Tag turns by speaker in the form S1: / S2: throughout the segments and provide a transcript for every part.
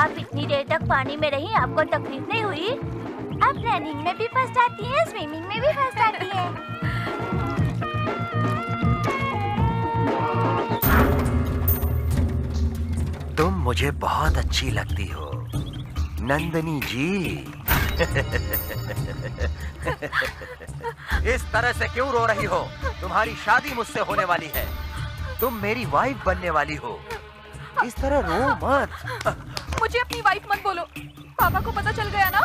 S1: आप इतनी देर तक पानी में रही, आपको तकलीफ नहीं हुई? आप रनिंग में भी फर्स्ट आती हैं, स्विमिंग में भी फर्स्ट आती हैं।
S2: तुम मुझे बहुत अच्छी लगती हो नंदिनी जी। इस तरह से क्यों रो रही हो? तुम्हारी शादी मुझसे होने वाली है, तुम मेरी वाइफ बनने वाली हो। इस तरह रो मत।
S3: मुझे अपनी वाइफ मत बोलो, पापा को पता चल गया ना।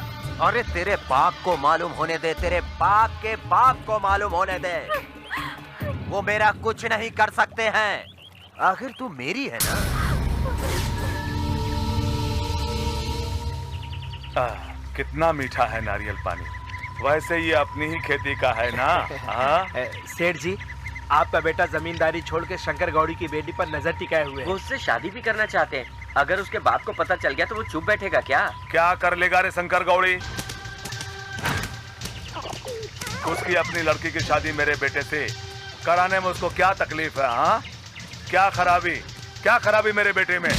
S2: अरे तेरे बाप को मालूम होने दे, तेरे बाप के बाप को मालूम होने दे। वो मेरा कुछ नहीं कर सकते हैं, आखिर तू मेरी है ना।
S4: कितना मीठा है नारियल पानी। वैसे ये अपनी ही खेती का है ना।
S5: सेठ जी, आपका बेटा जमींदारी छोड़ के शंकर गौड़ी की बेटी पर नजर टिकाए हुए है।
S6: वो उससे शादी भी करना चाहते हैं। अगर उसके बाप को पता चल गया तो वो चुप बैठेगा क्या?
S4: क्या कर लेगा रे शंकर गौड़ी? उसकी अपनी लड़की की शादी मेरे बेटे से कराने में उसको क्या तकलीफ है? हाँ, क्या खराबी मेरे बेटे में?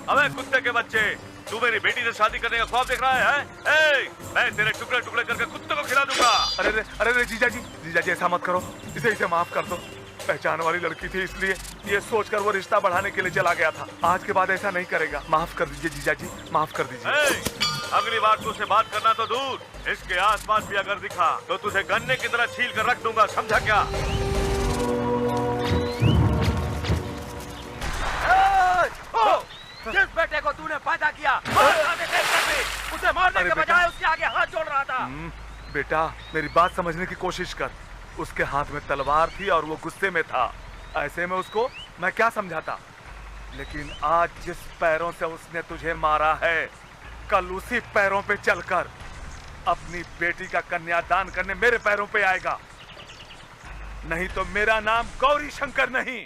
S4: अबे कुत्ते के बच्चे, तू मेरी बेटी से शादी करने का ख्वाब देख रहा है? मैं तेरे टुकड़े टुकड़े करके कुत्ते को खिला दूंगा। अरे जीजा जी ऐसा मत करो, इसे माफ कर दो। पहचान वाली लड़की थी, इसलिए ये सोचकर वो रिश्ता बढ़ाने के लिए चला गया था। आज के बाद ऐसा नहीं करेगा। माफ कर दीजिए जीजा जी, माफ कर दीजिए। अगली बार तुझसे बात करना तो दूर, इसके आसपास भी अगर दिखा तो तुझे गन्ने की तरह छील कर रख दूंगा, समझा क्या?
S2: जिस बेटे को तूने पैदा किया उसे मारने के बजाय उसके आगे हाथ जोड़ रहा था।
S4: बेटा मेरी बात समझने की कोशिश कर। उसके हाथ में तलवार थी और वो गुस्से में था। ऐसे में उसको मैं क्या समझाता? लेकिन आज जिस पैरों से उसने तुझे मारा है, कल उसी पैरों पे चलकर अपनी बेटी का कन्यादान करने मेरे पैरों पे आएगा। नहीं तो मेरा नाम गौरी शंकर नहीं।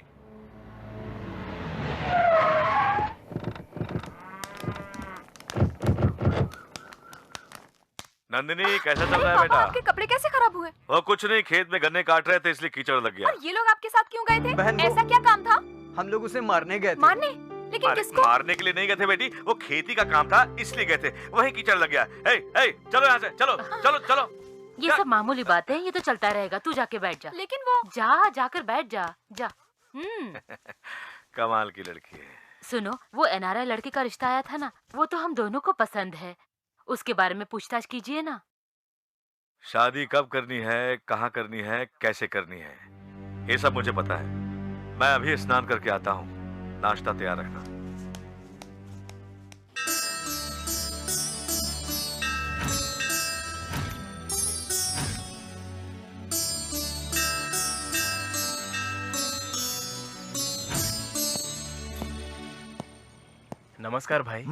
S4: नंदिनी कैसा चल रहा है बेटा?
S3: आपके कपड़े कैसे खराब हुए?
S4: वो कुछ नहीं, खेत में गन्ने काट रहे थे इसलिए कीचड़ लग गया।
S3: और ये लोग आपके साथ क्यों गए थे?
S5: बहन,
S3: ऐसा क्या काम था?
S5: हम लोग उसे मारने गए थे।
S3: मारने? लेकिन किसको?
S4: मारने के लिए नहीं गए थे बेटी, वो खेती का काम था इसलिए गए थे। वही कीचड़ लग गया। चलो यहाँ से, चलो।
S7: ये सब मामूली बात है, ये तो चलता रहेगा। तू जाके बैठ जा।
S3: लेकिन वो
S7: जाकर बैठ जा।
S4: कमाल की लड़की है।
S7: सुनो, वो एनआरआई लड़के का रिश्ता आया था ना, वो तो हम दोनों को पसंद है। उसके बारे में पूछताछ कीजिए ना।
S4: शादी कब करनी है, कहाँ करनी है, कैसे करनी है, ये सब मुझे पता है। मैं अभी स्नान करके आता हूँ, नाश्ता तैयार रखना।
S8: नमस्कार भाई।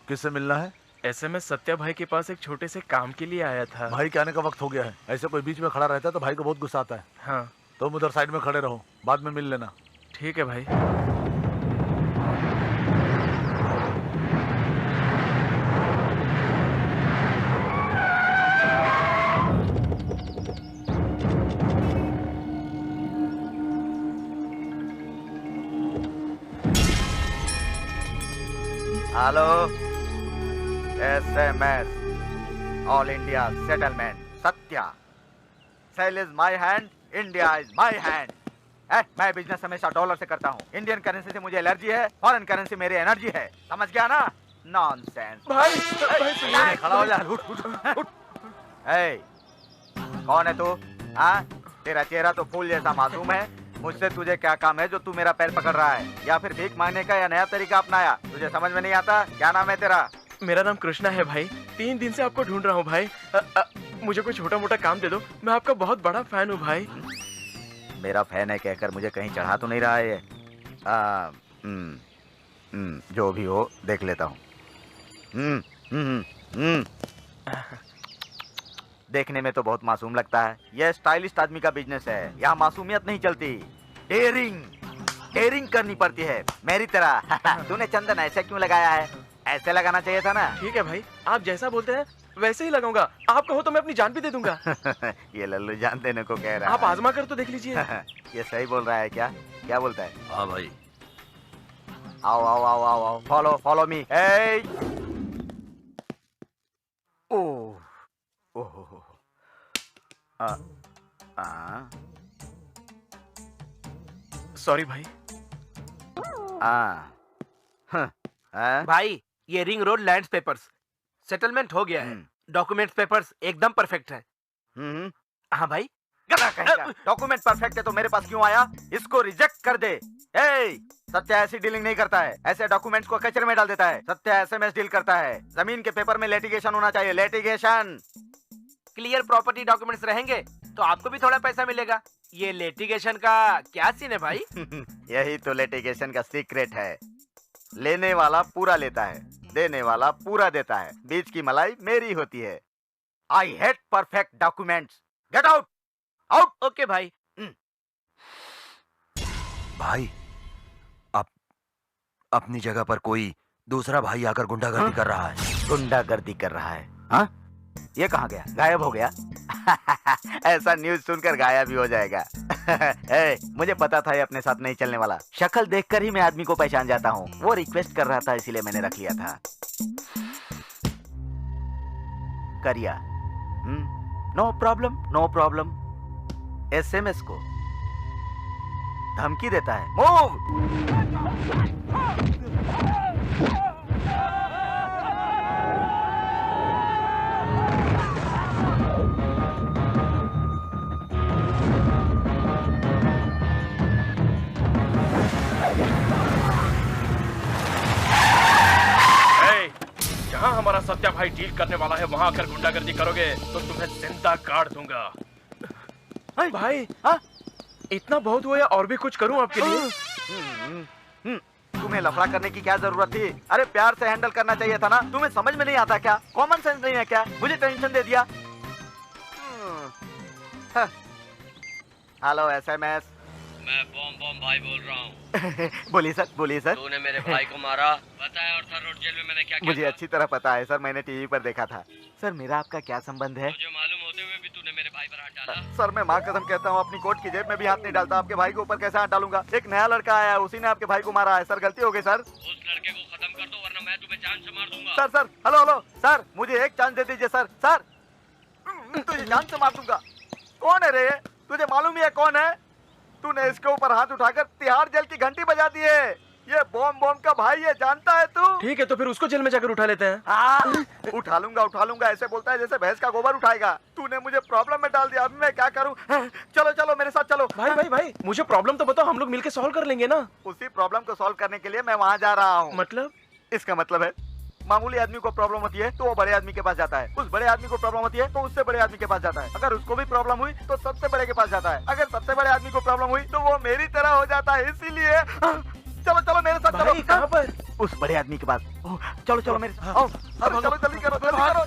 S9: किससे मिलना है?
S8: एसएमएस सत्या भाई के पास एक छोटे से काम के लिए आया था।
S9: भाई के आने का वक्त हो गया है। ऐसे कोई बीच में खड़ा रहता है तो भाई को बहुत गुस्सा आता है।
S8: हाँ,
S9: तुम उधर साइड में खड़े रहो, बाद में मिल लेना।
S8: ठीक है भाई।
S2: Hello, SMS all India settlement Satya. Sale is my hand, India is my hand. मैं बिजनेस हमेशा डॉलर से करता हूँ। इंडियन करेंसी से मुझे एलर्जी है, फॉरेन करेंसी मेरी एनर्जी है। समझ गया ना? नॉनसेंस।
S8: भाई
S2: खड़ा हो जा, उठ। कौन है तू? हाँ, तेरा चेहरा तो फूल जैसा मासूम है। मुझसे तुझे क्या काम है जो तू मेरा पैर पकड़ रहा है? या फिर भीख मांगने का या नया तरीका अपनाया? तुझे समझ में नहीं आता? क्या नाम है तेरा?
S8: मेरा नाम कृष्णा है भाई। 3 दिन से आपको ढूंढ रहा हूँ भाई। मुझे कोई छोटा मोटा काम दे दो, मैं आपका बहुत बड़ा फैन हूँ भाई।
S2: मेरा फैन है कहकर मुझे कहीं चढ़ा तो नहीं रहा है ये? जो भी हो देख लेता हूँ। देखने में तो बहुत मासूम लगता है। यह स्टाइलिस्ट आदमी का बिजनेस है, यहाँ मासूमियत नहीं चलती। डेयरिंग करनी पड़ती है मेरी तरह। तूने चंदन ऐसे क्यों लगाया है? ऐसे लगाना चाहिए था ना।
S8: ठीक है भाई, आप जैसा बोलते हैं वैसे ही लगाऊंगा। आप कहो तो मैं अपनी जान भी दे दूंगा।
S2: ये लल्लू जान देने को कह रहा है।
S8: आप आजमा कर तो देख लीजिए।
S2: ये सही बोल रहा है क्या? क्या बोलता है?
S4: हाँ भाई।
S2: आओ आओ आओ आओ आओ, फॉलो मी। ओह ओह,
S8: सॉरी भाई।
S5: भाई ये ring road land papers settlement हो गया है। डॉक्यूमेंट्स पेपर्स एकदम परफेक्ट है। हाँ भाई।
S2: डॉक्यूमेंट परफेक्ट है तो मेरे पास क्यों आया? इसको रिजेक्ट कर दे। सत्या ऐसी डीलिंग नहीं करता है, ऐसे डॉक्यूमेंट्स को कचरे में डाल देता है। सत्या एसएमएस डील करता है। जमीन के पेपर में लिटिगेशन होना चाहिए, लिटिगेशन।
S5: क्लियर प्रॉपर्टी डॉक्यूमेंट्स रहेंगे तो आपको भी थोड़ा पैसा मिलेगा। ये लिटिगेशन का क्या सीन है भाई?
S2: यही तो लिटिगेशन का सीक्रेट है। लेने वाला पूरा लेता है, देने वाला पूरा देता है। बीच की मलाई मेरी होती है। I hate perfect documents. Get out out.
S5: Okay भाई।
S10: भाई अपनी जगह पर कोई दूसरा भाई आकर गुंडागर्दी कर रहा है।
S2: गुंडागर्दी कर रहा है? हाँ, ये कहाँ गया? गायब हो गया? ऐसा न्यूज सुनकर गायब भी हो जाएगा। मुझे पता था ये अपने साथ नहीं चलने वाला। शक्ल देखकर ही मैं आदमी को पहचान जाता हूँ। वो रिक्वेस्ट कर रहा था इसीलिए मैंने रख लिया था। करिया। No problem no problem. SMS को धमकी देता है। मूव।
S8: जहाँ हमारा सत्या भाई डील करने वाला है वहाँ आकर गुंडागर्दी करोगे तो तुम्हें जिंदा काट दूंगा। भाई इतना बहुत हुआ या और भी कुछ करूं आपके लिए?
S2: तुम्हें लफड़ा करने की क्या जरूरत थी? अरे प्यार से हैंडल करना चाहिए था ना। तुम्हें समझ में नहीं आता क्या? कॉमन सेंस नहीं है क्या? मुझे टेंशन दे दिया। Hello SMS.
S6: मैं बॉम भाई बोल रहा हूँ।
S2: बोलिए सर, बोलिए सर।
S6: तूने मेरे भाई को मारा, पता है? और सर रोड जेल में मैंने क्या किया?
S2: मुझे अच्छी तरह पता है सर, मैंने टीवी पर देखा था। सर मेरा आपका क्या संबंध है?
S6: मुझे मालूम होते हुए भी तूने मेरे भाई पर हाथ डाला।
S2: सर मैं माँ कसम कहता हूँ अपनी कोट की जेब में भी हाथ नहीं डालता। आपके भाई के ऊपर कैसे हाथ डालूंगा? एक नया लड़का आया है, उसी ने आपके भाई को मारा है। सर गलती हो गई सर।
S6: उस लड़के को खत्म कर दो वरना मैं तुम्हें जान से मार दूंगा।
S2: Sir sir hello hello sir, मुझे एक चांस दे दीजिए सर। सर तुझे जान से मार दूंगा। कौन है रे? तुझे मालूम ही है कौन है? तूने इसके ऊपर हाथ उठाकर तिहाड़ जेल की घंटी बजा दी है। ये बॉम का भाई है, जानता है तू?
S8: ठीक है तो फिर उसको जेल में जाकर उठा लेते हैं।
S2: उठा लूंगा ऐसे बोलता है जैसे भैंस का गोबर उठाएगा। तूने मुझे प्रॉब्लम में डाल दिया, अब मैं क्या करूं? चलो चलो मेरे साथ चलो।
S8: भाई मुझे प्रॉब्लम तो बताओ, हम लोग मिलके सॉल्व कर लेंगे ना।
S2: उसी प्रॉब्लम को सॉल्व करने के लिए मैं वहाँ जा रहा हूँ।
S8: मतलब?
S2: इसका मतलब है मामूली आदमी को प्रॉब्लम होती है तो वो बड़े आदमी के पास जाता है। उस बड़े आदमी को प्रॉब्लम होती है तो उससे बड़े आदमी के पास जाता है। अगर उसको भी प्रॉब्लम हुई तो सबसे बड़े के पास जाता है। अगर सबसे बड़े आदमी को प्रॉब्लम हुई तो वो मेरी तरह हो जाता है। इसीलिए चलो चलो मेरे साथ चलो।
S8: कहाँ पर?
S2: उस बड़े आदमी के पास। चलो चलो मेरे साथ। चलो जल्दी करो,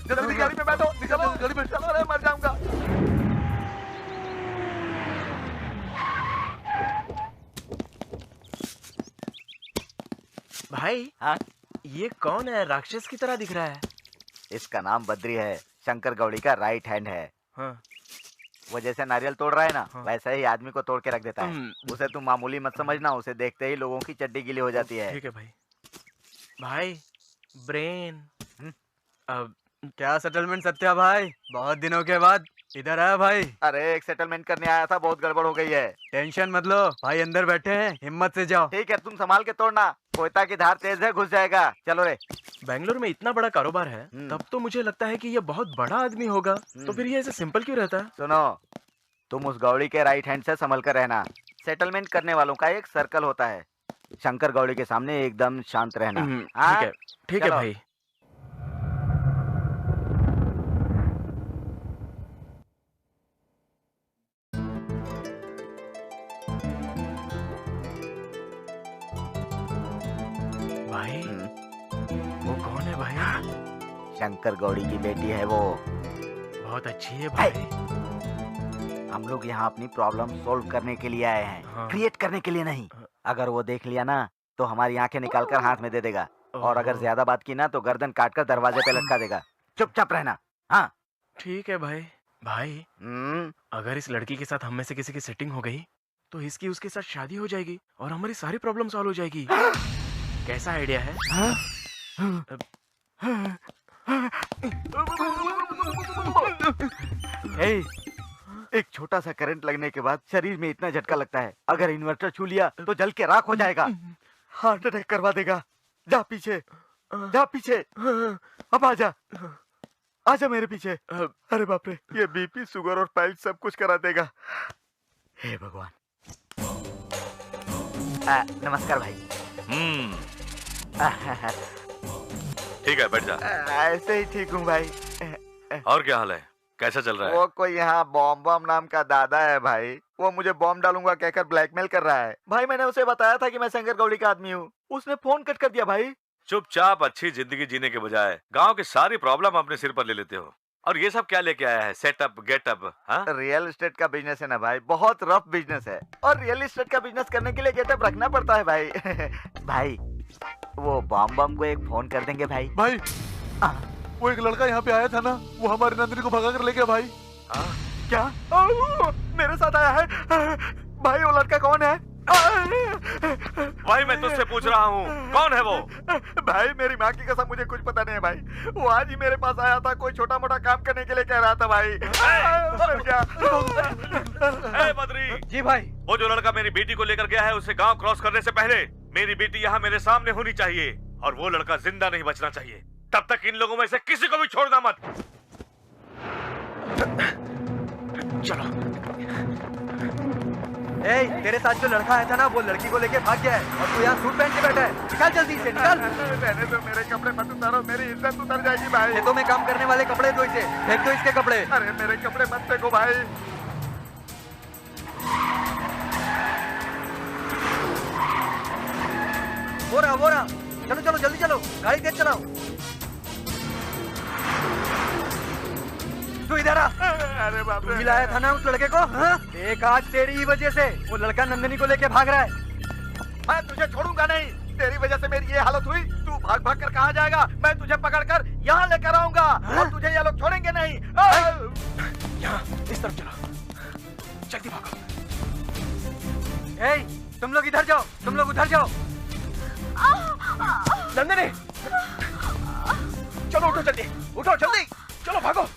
S2: जल्दी गाड़ी में बैठो। चलो गाड़ी में चलो, अरे मर जाऊंगा।
S8: भाई
S2: हाँ
S8: ये कौन है? राक्षस की तरह दिख रहा है।
S2: इसका नाम बद्री है, शंकर गौड़ी का राइट हैंड है।
S8: हाँ।
S2: वो जैसे नारियल तोड़ रहा है ना,
S8: हाँ।
S2: वैसे ही आदमी को तोड़ के रख देता है। उसे तुम मामूली मत समझना, उसे देखते ही लोगों की चड्डी गीली हो जाती है।
S8: ठीक है भाई ब्रेन।
S11: अब क्या सेटलमेंट सत्या भाई? बहुत दिनों के बाद इधर आया भाई।
S2: अरे एक सेटलमेंट करने आया था, बहुत गड़बड़ हो गई है।
S11: टेंशन मत लो भाई, अंदर बैठे हैं, हिम्मत से जाओ।
S2: ठीक है तुम संभाल के तोड़ना, कोयता की धार तेज है, घुस जाएगा। चलो रे।
S8: बेंगलोर में इतना बड़ा कारोबार है तब तो मुझे लगता है कि ये बहुत बड़ा आदमी होगा। तो फिर ये ऐसे सिंपल क्यों रहता है?
S2: सुनो, तुम उस गौड़ी के राइट हैंड से संभल कर रहना। सेटलमेंट करने वालों का एक सर्कल होता है। शंकर गौड़ी के सामने एकदम शांत रहना।
S8: ठीक है भाई।
S2: शंकर गौड़ी की बेटी है वो।
S8: बहुत अच्छी है भाई।
S2: हम लोग यहाँ अपनी प्रॉब्लम सोल्व करने के लिए आए हैं,
S8: हाँ।
S2: क्रिएट करने के लिए नहीं। अगर वो देख लिया ना तो हमारी आंखें निकालकर हाथ में दे देगा, और अगर ज्यादा बात की ना तो गर्दन काटकर दरवाजे पे लटका देगा। चुपचाप रहना। हाँ
S8: ठीक है भाई। भाई अगर इस लड़की के साथ हम में से किसी की सेटिंग हो गई तो इसकी उसके साथ शादी हो जाएगी और हमारी सारी प्रॉब्लम सॉल्व हो जाएगी। कैसा आइडिया है?
S2: एक छोटा सा करंट लगने के बाद शरीर में इतना झटका लगता है, अगर इन्वर्टर छू लिया तो जल के राख हो जाएगा, हार्ट अटैक करवा देगा। जा पीछे, जा पीछे, अब आजा, आजा मेरे पीछे। अरे बाप रे, ये बीपी, शुगर और पाइल्स सब कुछ करा देगा। हे भगवान। नमस्कार भाई।
S4: ठीक है, बैठ जा।
S2: ऐसे ही ठीक हूँ भाई।
S4: और क्या हाल है, कैसा चल रहा है?
S2: वो कोई यहाँ बॉम्ब नाम का दादा है भाई, वो मुझे बॉम्ब डालूंगा कहकर ब्लैकमेल कर रहा है भाई। मैंने उसे बताया था कि मैं शंकर गौड़ी का आदमी हूँ, उसने फोन कट कर दिया भाई।
S4: चुपचाप अच्छी जिंदगी जीने के बजाय गांव की सारी प्रॉब्लम अपने सिर पर ले लेते हो। और ये सब क्या लेके आया है? Setup getup?
S2: रियल एस्टेट का बिजनेस है ना भाई, बहुत रफ बिजनेस है, और रियल एस्टेट का बिजनेस करने के लिए गेटअप रखना पड़ता है भाई। भाई वो बम को एक फोन कर देंगे भाई।
S9: भाई वो एक लड़का यहाँ पे आया था ना, वो हमारी नंदिनी को भगा कर ले गया भाई।
S2: क्या? मेरे साथ आया है भाई? वो लड़का कौन है?
S4: भाई मैं तुझसे पूछ रहा हूँ, कौन है वो?
S2: भाई मेरी माँ की कसम मुझे कुछ पता नहीं है भाई। वो आज ही मेरे पास आया था, कोई छोटा मोटा काम करने के लिए कह रहा था भाई।
S4: बद्री
S11: जी भाई।
S4: वो जो लड़का मेरी बेटी को लेकर गया है, उसे गांव क्रॉस करने से पहले मेरी बेटी यहाँ मेरे सामने होनी चाहिए, और वो लड़का जिंदा नहीं बचना चाहिए। तब तक इन लोगों में से किसी को भी छोड़ना मत।
S8: चलो।
S11: तेरे साथ जो लड़का आया था ना, वो लड़की को लेके भाग गया है, और तू यहाँ सूट पहन के बैठा है। निकाल जल्दी से, निकाल।
S2: रहने दो, मेरे कपड़े मत उतारो, मेरी इज्जत उतर जाएगी भाई।
S11: खेतों में काम करने वाले कपड़े दो इसे, फेंक दो इसके कपड़े।
S2: अरे मेरे कपड़े मत फेंको भाई।
S11: वो रहा। चलो चलो जल्दी चलो, गाड़ी तेज चलाओ। तू इधर आ।
S2: अरे बाप रे,
S11: मिलाया था ना उस लड़के को? एक आज तेरी ही वजह से वो लड़का नंदिनी को लेके भाग रहा है।
S2: मैं तुझे छोड़ूंगा नहीं, तेरी वजह से मेरी ये हालत हुई। तू भाग भाग कर कहाँ जाएगा? मैं तुझे पकड़कर यहाँ लेकर आऊंगा, और तुझे ये लोग छोड़ेंगे नहीं।
S8: यहाँ इस तरफ चलो, जल्दी भागो।
S11: तुम लोग इधर जाओ, तुम लोग उधर जाओ।
S8: नंदिनी चलो, उठो जल्दी, उठो जल्दी, चलो भागो।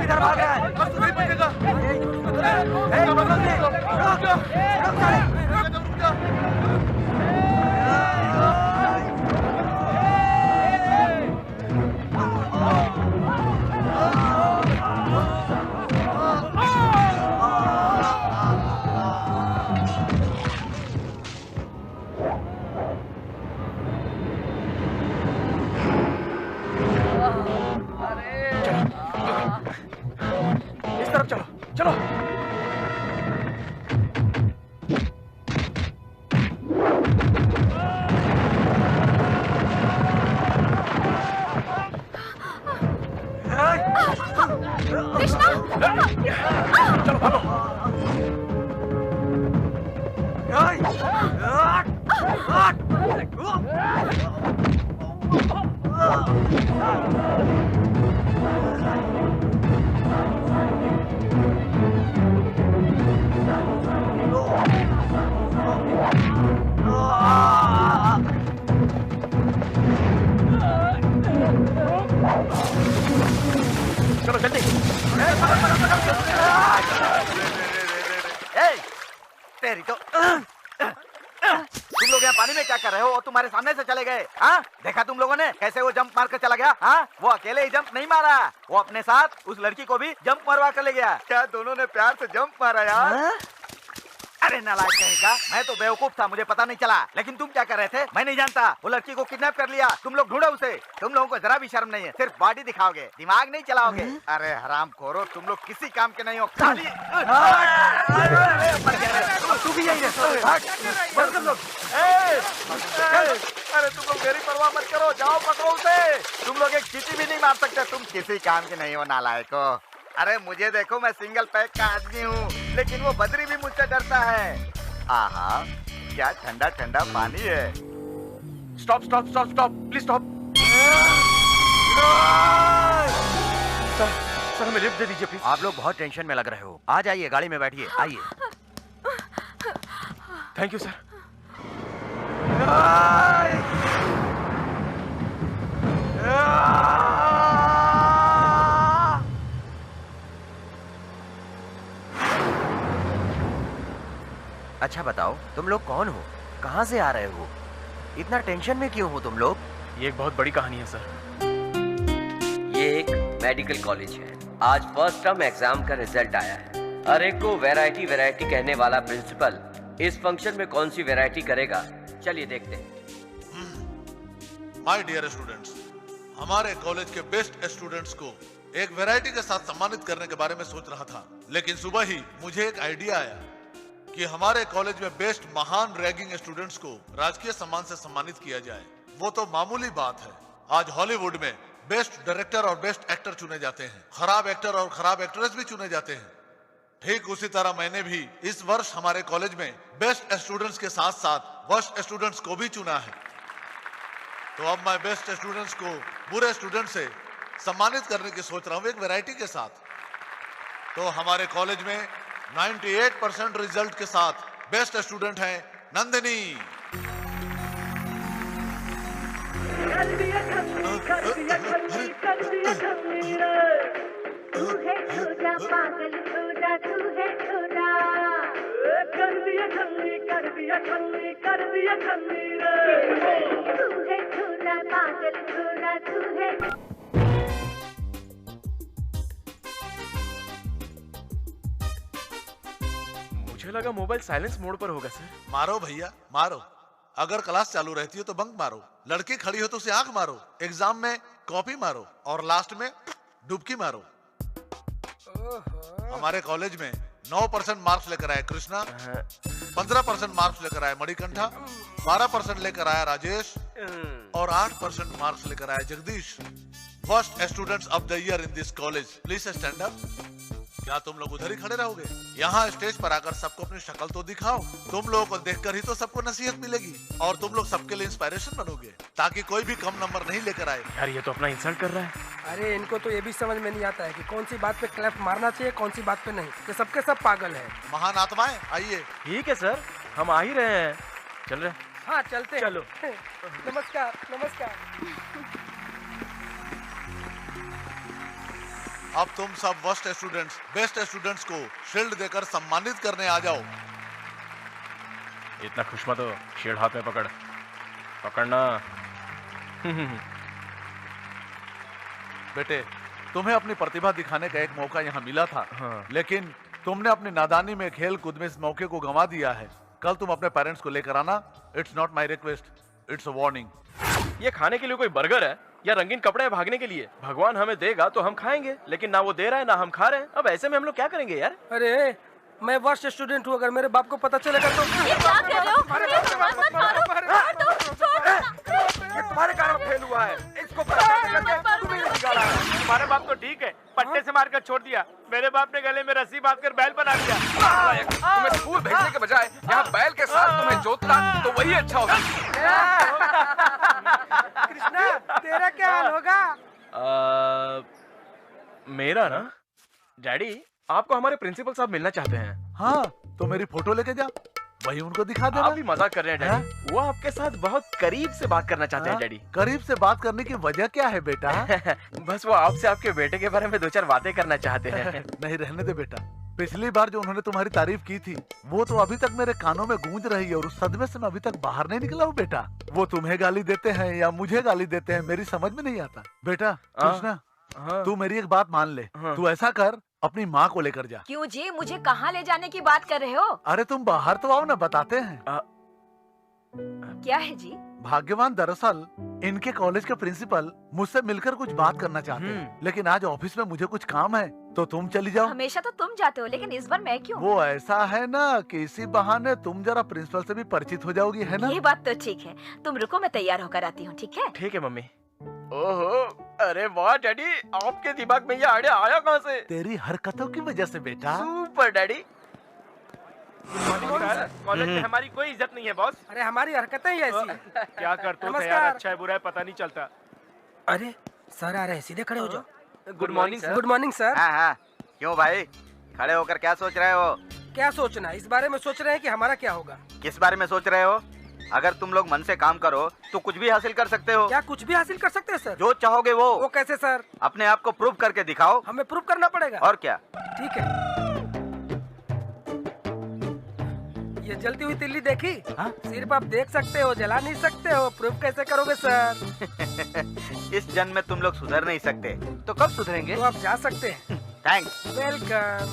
S11: इधर भाग रहा है।
S8: इस तरफ चलो, चलो। चलो भागो। चलो जल्दी।
S2: तेरी तो तुम लोग यहाँ पानी में क्या कर रहे हो? और तुम्हारे सामने से चले गए। हाँ देखा तुम लोगों ने कैसे वो जंप मार कर चला गया? हाँ वो अकेले ही जंप नहीं मारा, वो अपने साथ उस लड़की को भी जंप मरवा कर ले गया। क्या दोनों ने प्यार से जंप मारा यार? अरे नालायक कहीं का, मैं तो बेवकूफ था, मुझे पता नहीं चला। लेकिन तुम क्या कर रहे थे मैं नहीं जानता। वो लड़की को किडनैप कर लिया, तुम लोग ढूंढो उसे। तुम लोगों को जरा भी शर्म नहीं है, सिर्फ बॉडी दिखाओगे, दिमाग नहीं चलाओगे। अरे हरामखोरो, तुम लोग किसी काम के नहीं हो, खाली। भी यही है। बंद कर लो। अरे तुम लोग मेरी परवाह मत करो, जाओ पकड़ो उसे। तुम लोग एक चींटी भी नहीं मार सकते, तुम किसी काम के नहीं हो नालायको। अरे मुझे देखो, मैं सिंगल पैक का आदमी हूँ, लेकिन वो बद्री भी मुझसे डरता है। आहा, क्या ठंडा ठंडा पानी है।
S8: Stop stop stop stop, please stop. Sir हमें लिफ्ट दे दीजिए प्लीज।
S10: आप लोग बहुत टेंशन में लग रहे हो, आ जाइए, गाड़ी में बैठिए, आइए।
S8: Thank you sir.
S10: अच्छा बताओ, तुम लोग कौन हो, कहाँ से आ रहे हो, इतना टेंशन में क्यों हो तुम लोग?
S8: ये एक बहुत बड़ी कहानी है सर।
S6: ये एक मेडिकल कॉलेज है। आज फर्स्ट टर्म एग्जाम का रिजल्ट आया है। अरे को वैरायटी वैरायटी कहने वाला प्रिंसिपल इस फंक्शन में कौन सी वैरायटी करेगा, चलिए देखते हैं।
S9: माय डियर स्टूडेंट्स, हमारे कॉलेज के बेस्ट स्टूडेंट्स को एक वैरायटी के साथ सम्मानित करने के बारे में सोच रहा था, लेकिन सुबह ही मुझे एक आइडिया आया कि हमारे कॉलेज में बेस्ट महान रैगिंग स्टूडेंट्स को राजकीय सम्मान से सम्मानित किया जाए। वो तो मामूली बात है, आज हॉलीवुड में बेस्ट डायरेक्टर और बेस्ट एक्टर चुने जाते हैं, खराब एक्टर और खराब एक्ट्रेस भी चुने जाते हैं। ठीक उसी तरह मैंने भी इस वर्ष हमारे कॉलेज में बेस्ट स्टूडेंट्स के साथ साथ वर्स्ट स्टूडेंट्स को भी चुना है। तो अब मैं बेस्ट स्टूडेंट्स को बुरे स्टूडेंट से सम्मानित करने की सोच रहा हूँ एक वैरायटी के साथ। तो हमारे कॉलेज में 98% रिजल्ट के साथ बेस्ट स्टूडेंट हैं नंदिनी।
S8: मुझे लगा मोबाइल साइलेंस मोड पर होगा सर।
S9: मारो भैया मारो, अगर क्लास चालू रहती हो तो बंक मारो, लड़की खड़ी हो तो उसे आंख मारो, एग्जाम में कॉपी मारो और लास्ट में डुबकी मारो। हमारे कॉलेज में 9% मार्क्स लेकर आए कृष्णा, 15% मार्क्स लेकर आए मणिकंठा, 12% लेकर आया राजेश और 8% मार्क्स लेकर आया Jagdish. First students of the year in this college, please stand up. क्या तुम लोग उधर ही खड़े रहोगे? यहाँ स्टेज पर आकर सबको अपनी शक्ल तो दिखाओ। तुम लोगों को देखकर ही तो सबको नसीहत मिलेगी और तुम लोग सबके लिए इंस्पिरेशन बनोगे, ताकि कोई भी कम नंबर नहीं लेकर आए।
S8: यार ये तो अपना इंसल्ट कर रहा है।
S12: अरे इनको तो ये भी समझ में नहीं आता है कि कौन सी बात पे क्लैप मारना चाहिए, कौन सी बात पे नहीं। ये सबके सब पागल है।
S9: महान आत्माएं आइए।
S8: ठीक है सर, हम आ ही रहे हैं, चल रहे।
S12: हाँ चलते।
S8: चलो।
S12: नमस्कार नमस्कार।
S9: अब तुम सब वर्स्ट स्टूडेंट्स बेस्ट स्टूडेंट्स को शील्ड देकर सम्मानित करने आ जाओ।
S8: इतना खुश मत हो, शील्ड हाथ में पकड़ना।
S9: बेटे, तुम्हें अपनी प्रतिभा दिखाने का एक मौका यहाँ मिला था, लेकिन तुमने अपनी नादानी में खेल कूद में इस मौके को गंवा दिया है। कल तुम अपने पेरेंट्स को लेकर आना। It's not my request, it's a warning.
S8: ये खाने के लिए कोई बर्गर है या रंगीन कपड़े है भागने के लिए? भगवान हमें देगा तो हम खाएंगे, लेकिन ना वो दे रहा है ना हम खा रहे हैं। अब ऐसे में हम लोग क्या करेंगे यार?
S12: अरे मैं वर्स्ट स्टूडेंट हूँ, अगर मेरे बाप को पता चलेगा तो
S5: ये तुम्हारे कारण फेल हुआ है, इसको तुम्हें निकाला है। तुम्हारे बाप तो ठीक है, पट्टे से मारकर छोड़ दिया, मेरे बाप ने गले में रस्सी बांधकर बैल बना दिया।
S13: तुम्हें स्कूल भेजने के बजाय यहाँ बैल के साथ तुम्हें जोतना तो वही अच्छा होगा।
S12: कृष्णा तेरा क्या हाल होगा?
S8: मेरा ना डैडी आपको हमारे प्रिंसिपल साहब मिलना चाहते हैं।
S9: हाँ तो मेरी फोटो लेके जा, वही उनको दिखा देना।
S8: आप भी मजाक कर रहे हैं डैडी। वो आपके साथ बहुत करीब से बात करना चाहते हैं डैडी।
S9: करीब से बात करने की वजह क्या है बेटा?
S8: बस वो आपसे आपके बेटे के बारे में 2-4 बातें करना चाहते हैं।
S9: नहीं रहने दे बेटा, पिछली बार जो उन्होंने तुम्हारी तारीफ की थी वो तो अभी तक मेरे कानों में गूंज रही है और उस सदमे से मैं अभी तक बाहर नहीं निकला हूँ बेटा। वो तुम्हें गाली देते हैं या मुझे गाली देते हैं मेरी समझ में नहीं आता। बेटा कृष्णा, तू मेरी एक बात मान ले, तू ऐसा कर अपनी माँ को लेकर जा।
S3: क्यों जी, मुझे कहाँ ले जाने की बात कर रहे हो?
S9: अरे तुम बाहर तो आओ ना, बताते हैं।
S3: क्या है जी?
S9: भाग्यवान दरअसल इनके कॉलेज के प्रिंसिपल मुझसे मिलकर कुछ बात करना चाहते हैं, लेकिन आज ऑफिस में मुझे कुछ काम है
S14: तो तुम चली जाओ।
S3: हमेशा तो तुम जाते हो, लेकिन इस बार मैं क्यों?
S14: वो ऐसा है ना कि इसी बहाने तुम जरा प्रिंसिपल से भी परिचित हो जाओगी, है ना?
S3: ये बात तो ठीक है। तुम रुको, मैं तैयार होकर आती हूँ। ठीक है?
S8: ठीक है मम्मी। ओहो, अरे वाह डैडी, आपके दिमाग में ये आइडिया आया कहाँ से?
S14: तेरी हरकतों की वजह से बेटा।
S8: Super daddy.
S5: कॉलेज में हमारी कोई इज्जत नहीं है बॉस।
S12: अरे हमारी हरकतें ही ऐसी हैं।
S5: क्या करते हो यार,
S12: नमस्कार।
S5: अच्छा है बुरा है पता नहीं चलता।
S12: अरे सर आ रहे हैं, सीधे खड़े हो जाओ।
S2: Good morning sir.
S12: Good morning sir.
S2: हाँ हाँ, क्यों भाई खड़े होकर क्या सोच रहे हो?
S12: क्या सोचना, इस बारे में सोच रहे हैं कि हमारा क्या होगा।
S2: किस बारे में सोच रहे हो? अगर तुम लोग मन से काम करो तो कुछ भी हासिल कर सकते हो।
S12: क्या कुछ भी हासिल कर सकते हैं सर?
S2: जो चाहोगे वो
S12: कैसे सर?
S2: अपने आप को प्रूव करके दिखाओ।
S12: हमें प्रूव करना पड़ेगा?
S2: और क्या।
S12: ठीक है। ये जलती हुई तिल्ली देखी? सिर्फ आप देख सकते हो, जला नहीं सकते हो। प्रूफ कैसे करोगे सर?
S2: इस जन्म में तुम लोग सुधर नहीं सकते, तो कब सुधरेंगे?
S12: तो आप जा सकते हैं।
S2: थैंक्स।
S12: वेलकम।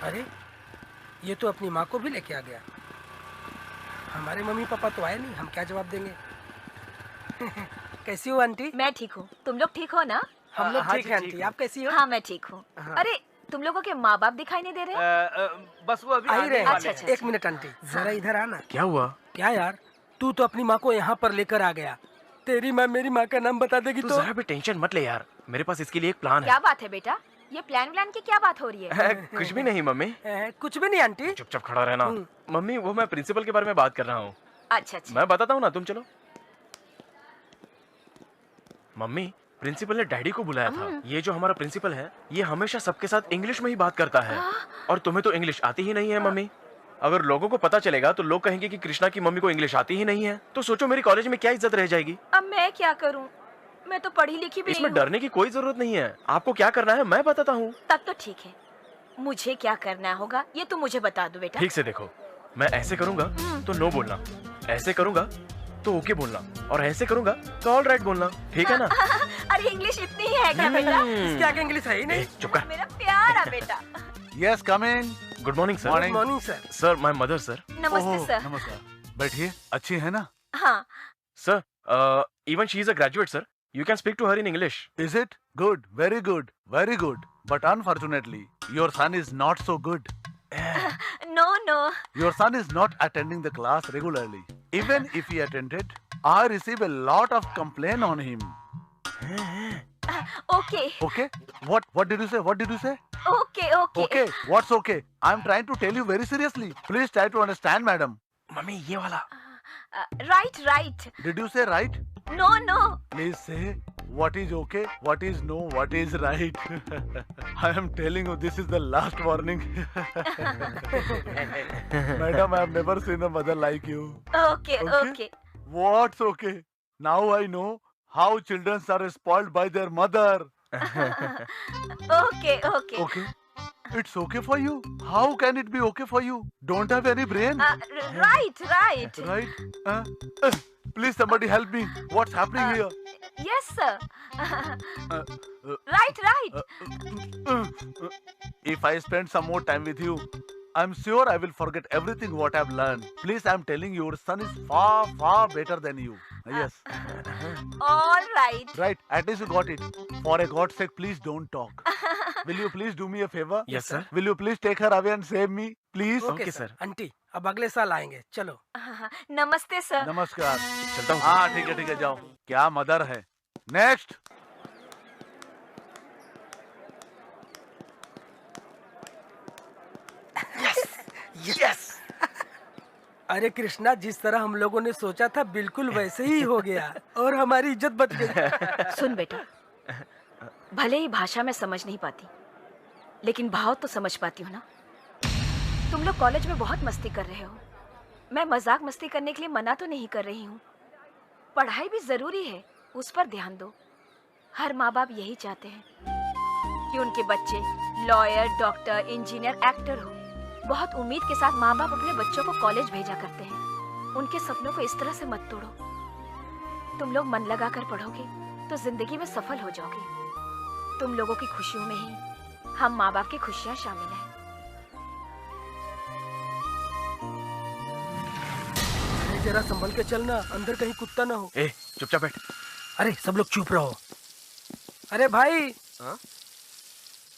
S12: अरे ये तो अपनी माँ को भी लेके आ गया। हमारे मम्मी पापा तो आए नहीं, हम क्या जवाब देंगे? कैसी हो आंटी?
S3: मैं ठीक हूँ, तुम लोग ठीक हो ना?
S12: हम लोग ठीक हैं आंटी, आप कैसी हो?
S3: हाँ मैं ठीक हूँ। अरे तुम लोगों के माँ बाप दिखाई नहीं दे रहे?
S5: बस वो अभी
S12: आ ही रहे हैं।
S3: अच्छा, अच्छा,
S12: एक मिनट आंटी, जरा इधर आना।
S8: क्या हुआ?
S12: क्या यार, तू तो अपनी माँ को यहाँ पर लेकर आ गया। तेरी माँ मेरी माँ का नाम बता देगी तो?
S8: जरा भी टेंशन मत ले यार, मेरे पास इसके लिए एक प्लान है।
S3: क्या बात है बेटा? ये प्लान व्लान की क्या बात हो रही है?
S8: कुछ भी नहीं मम्मी।
S12: कुछ भी नहीं आंटी।
S8: चुपचाप खड़ा रहना। मम्मी वो मैं प्रिंसिपल के बारे में बात कर रहा हूँ।
S3: अच्छा अच्छा।
S8: मैं बताता हूँ ना, तुम चलो। मम्मी, प्रिंसिपल ने डैडी को बुलाया था। ये जो हमारा प्रिंसिपल है, ये हमेशा सबके साथ इंग्लिश में ही बात करता है। और तुम्हें तो इंग्लिश आती ही नहीं है मम्मी। अगर लोगों को पता चलेगा तो लोग कहेंगे कि कृष्णा की मम्मी को इंग्लिश आती ही नहीं है। तो सोचो मेरी कॉलेज में क्या इज्जत रह जाएगी।
S3: अब मैं क्या करूं? मैं तो पढ़ी लिखी भी नहीं
S8: इसमें डरने की कोई जरूरत नहीं है। आपको क्या करना है मैं बताता हूँ।
S3: तब तो ठीक है, मुझे क्या करना होगा ये तुम मुझे बता दो बेटा।
S8: ठीक से देखो, मैं ऐसे करूंगा तो नो बोलना, ऐसे करूंगा तो ओके बोलना, और ऐसे करूंगा तो ऑल राइट बोलना। ठीक है ना?
S3: अरे इंग्लिश इतनी ही है क्या बेटा?
S12: इसके आगे इंग्लिश है ही नहीं।
S8: चुप कर।
S3: मेरा प्यारा बेटा।
S14: Yes come in.
S8: Good morning sir.
S12: Good morning sir.
S8: Sir my mother sir.
S3: नमस्ते सर।
S14: नमस्कार, बैठिए। अच्छी है ना?
S3: हाँ
S8: sir, even she is a graduate sir. You can speak to her in English.
S14: Is it? Good, very good, very good. But unfortunately, your son is not so good.
S3: No.
S14: Your son is not attending the class regularly. Even if he attended, I receive a lot of complaint on him.
S3: Okay.
S14: Okay? What did you say? What did you say?
S3: Okay.
S14: Okay. What's okay? I'm trying to tell you very seriously. Please try to understand, madam.
S8: Mummy ये वाला।
S3: Right.
S14: Did you say right?
S3: No.
S14: Please say what is okay, what is no, what is right. I am telling you, this is the last warning. Madam, I have never seen a mother like you.
S3: Okay.
S14: What's okay? Now I know how children are spoiled by their mother.
S3: Okay.
S14: Okay. It's okay for you? How can it be okay for you? Don't have any brain?
S3: Right.
S14: Right? Please somebody help me. What's happening here?
S3: Yes sir. Right.
S14: If I spend some more time with you, I'm sure I will forget everything what I've learned. Please, I'm telling you, your son is far, far better than you. Yes.
S3: All right.
S14: Right. At least you got it. For a God's sake, please don't talk. Will you please do me a favor?
S8: Yes, sir.
S14: Will you please take her away and save me? Please.
S12: Okay, sir. Aunty, अब अगले साल आएंगे। चलो।
S3: नमस्ते sir.
S14: नमस्कार।
S8: चलता हूँ।
S14: हाँ ठीक है जाओ। क्या मदर है। नेक्स्ट।
S12: यस। अरे कृष्णा, जिस तरह हम लोगों ने सोचा था बिल्कुल वैसे ही हो गया और हमारी इज्जत बच गई।
S3: सुन बेटा, भले ही भाषा में समझ नहीं पाती, लेकिन भाव तो समझ पाती हूँ ना। तुम लोग कॉलेज में बहुत मस्ती कर रहे हो। मैं मजाक मस्ती करने के लिए मना तो नहीं कर रही हूँ। पढ़ाई भी जरूरी है, उस पर ध्यान दो। हर माँ बाप यही चाहते हैं कि उनके बच्चे लॉयर, डॉक्टर, इंजीनियर, एक्टर हो। बहुत उम्मीद के साथ माँ बाप अपने बच्चों को कॉलेज भेजा करते हैं। उनके सपनों को इस तरह से मत तोड़ो। तुम लोग मन लगाकर पढ़ोगे तो जिंदगी में सफल हो जाओगे। तुम लोगों की खुशियों में ही हम माँ बाप की खुशियाँ शामिल हैं।
S12: जरा संभल के चलना, अंदर कहीं कुत्ता ना हो।
S8: चुपचाप बैठ।
S12: अरे सब लोग चुप रहो। अरे भाई,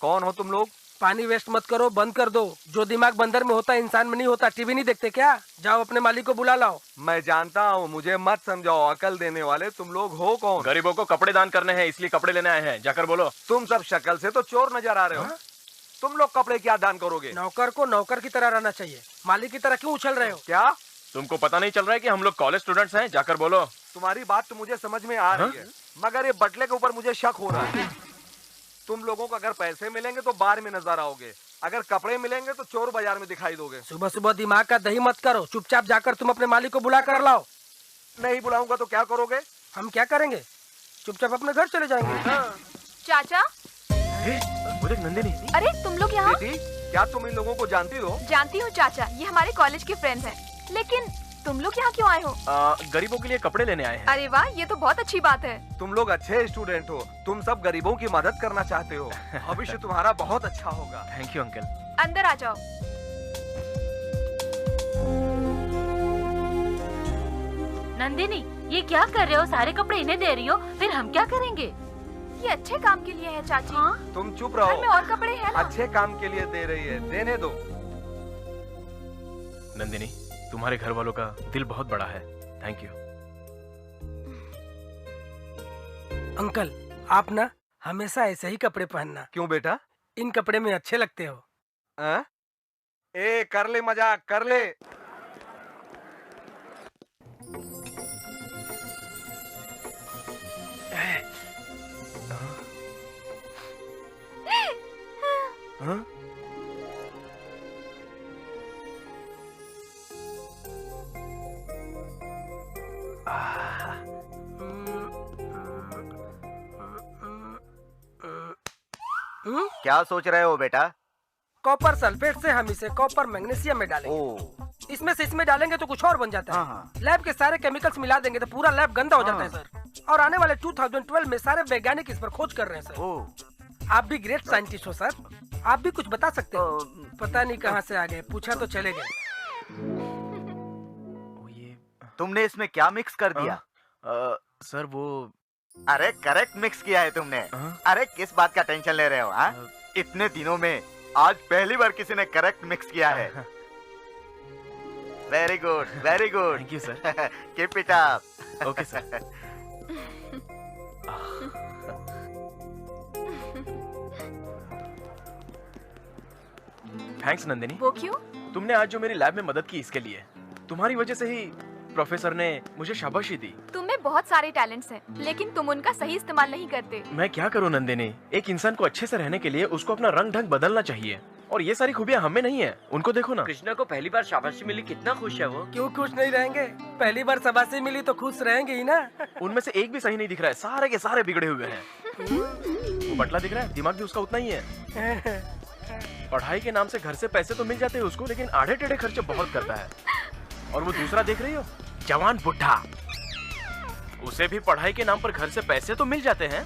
S5: कौन हो तुम लोग?
S12: पानी वेस्ट मत करो, बंद कर दो। जो दिमाग बंदर में होता है इंसान में नहीं होता। टीवी नहीं देखते क्या? जाओ अपने मालिक को बुला लाओ।
S5: मैं जानता हूँ, मुझे मत समझाओ। अकल देने वाले तुम लोग हो कौन?
S8: गरीबों को कपड़े दान करने हैं, इसलिए कपड़े लेने आए हैं। जाकर बोलो।
S5: तुम सब शक्ल से तो चोर नजर आ रहे हो। तुम लोग कपड़े क्या दान करोगे?
S12: नौकर को नौकर की तरह रहना चाहिए, मालिक की तरह क्यों उछल रहे हो?
S5: क्या
S8: तुमको पता नहीं चल रहा है कि हम लोग कॉलेज स्टूडेंट्स हैं? जाकर बोलो।
S5: तुम्हारी बात तो मुझे समझ में आ रही है, मगर ये बटले के ऊपर मुझे शक हो रहा है। तुम लोगों को अगर पैसे मिलेंगे तो बार में नजर आओगे, अगर कपड़े मिलेंगे तो चोर बाजार में दिखाई दोगे।
S12: सुबह सुबह दिमाग का दही मत करो, चुपचाप जाकर तुम अपने मालिक को बुला कर लाओ।
S5: नहीं बुलाऊंगा तो क्या करोगे?
S12: हम क्या करेंगे? चुपचाप अपने घर चले जाएंगे।
S1: चाचा,
S8: वो देख नंदिनी।
S1: अरे तुम लोग यहाँ?
S5: बेटी, क्या तुम इन लोगों को जानती हो?
S1: जानती हूँ चाचा, ये हमारे कॉलेज के फ्रेंड्स हैं। लेकिन तुम लोग यहाँ क्यों आए हो?
S8: गरीबों के लिए कपड़े लेने आए हैं।
S1: अरे वाह, ये तो बहुत अच्छी बात है।
S5: तुम लोग अच्छे स्टूडेंट हो, तुम सब गरीबों की मदद करना चाहते हो। भविष्य तुम्हारा बहुत अच्छा होगा।
S8: Thank you uncle.
S1: अंदर आ जाओ।
S7: नंदिनी, ये क्या कर रहे हो? सारे कपड़े इन्हें दे रही हो, फिर हम क्या करेंगे?
S1: ये अच्छे काम के लिए है चाची। हाँ?
S5: तुम चुप
S1: घर में
S5: रहो।
S1: और कपड़े हैं ना?
S5: अच्छे काम के लिए दे रही है, देने दो।
S8: नंदिनी, तुम्हारे घर वालों का दिल बहुत बड़ा है। Thank you.
S12: अंकल, आप ना हमेशा ऐसे ही कपड़े पहनना।
S5: क्यों बेटा?
S12: इन कपड़े में अच्छे लगते हो।
S5: ए, कर ले मजाक, कर ले। हाँ? क्या सोच रहे हो बेटा?
S12: कॉपर सल्फेट से हम इसे कॉपर मैग्नीशियम में डालेंगे। इसमें से इसमें डालेंगे तो कुछ और बन जाता है। लैब के सारे केमिकल्स मिला देंगे तो पूरा लैब गंदा हो जाता है सर। और आने वाले 2012 में सारे वैज्ञानिक इस पर खोज कर रहे हैं सर। आप भी ग्रेट साइंटिस्ट हो सर, आप भी कुछ बता सकते हो। पता नहीं कहाँ से आ गए, पूछा तो चले गए।
S2: तुमने इसमें क्या मिक्स कर दिया?
S8: सर वो,
S2: अरे करेक्ट मिक्स किया है तुमने। अरे किस बात का टेंशन ले रहे हो? इतने दिनों में आज पहली बार किसी ने करेक्ट मिक्स किया है। Very good, very good.
S8: Thank you sir.
S2: Keep it up.
S8: Okay sir. Thanks Nandini.
S3: वो क्यों?
S8: तुमने आज जो मेरी लैब में मदद की इसके लिए। तुम्हारी वजह से ही प्रोफेसर ने मुझे शाबाशी दी।
S1: तुम्हें बहुत सारे टैलेंट्स हैं, लेकिन तुम उनका सही इस्तेमाल नहीं करते।
S8: मैं क्या करूं नंदिनी? एक इंसान को अच्छे से रहने के लिए उसको अपना रंग ढंग बदलना चाहिए, और ये सारी खूबियां हमें नहीं है। उनको देखो ना।
S6: कृष्णा को पहली बार शाबाशी मिली, कितना खुश है वो।
S12: क्यों खुश नहीं रहेंगे? पहली बार शाबाशी मिली तो खुश रहेंगे ही ना।
S8: उनमें से एक भी सही नहीं दिख रहा है, सारे के सारे बिगड़े हुए हैं। वो बटला दिख रहा है, दिमाग भी उसका उतना ही है। पढ़ाई के नाम से घर से पैसे तो मिल जाते हैं उसको, लेकिन आधे टेढ़े खर्चे बहुत करता है। और वो दूसरा देख रही हो, जवान बुढ़ा, उसे भी पढ़ाई के नाम पर घर से पैसे तो मिल जाते हैं,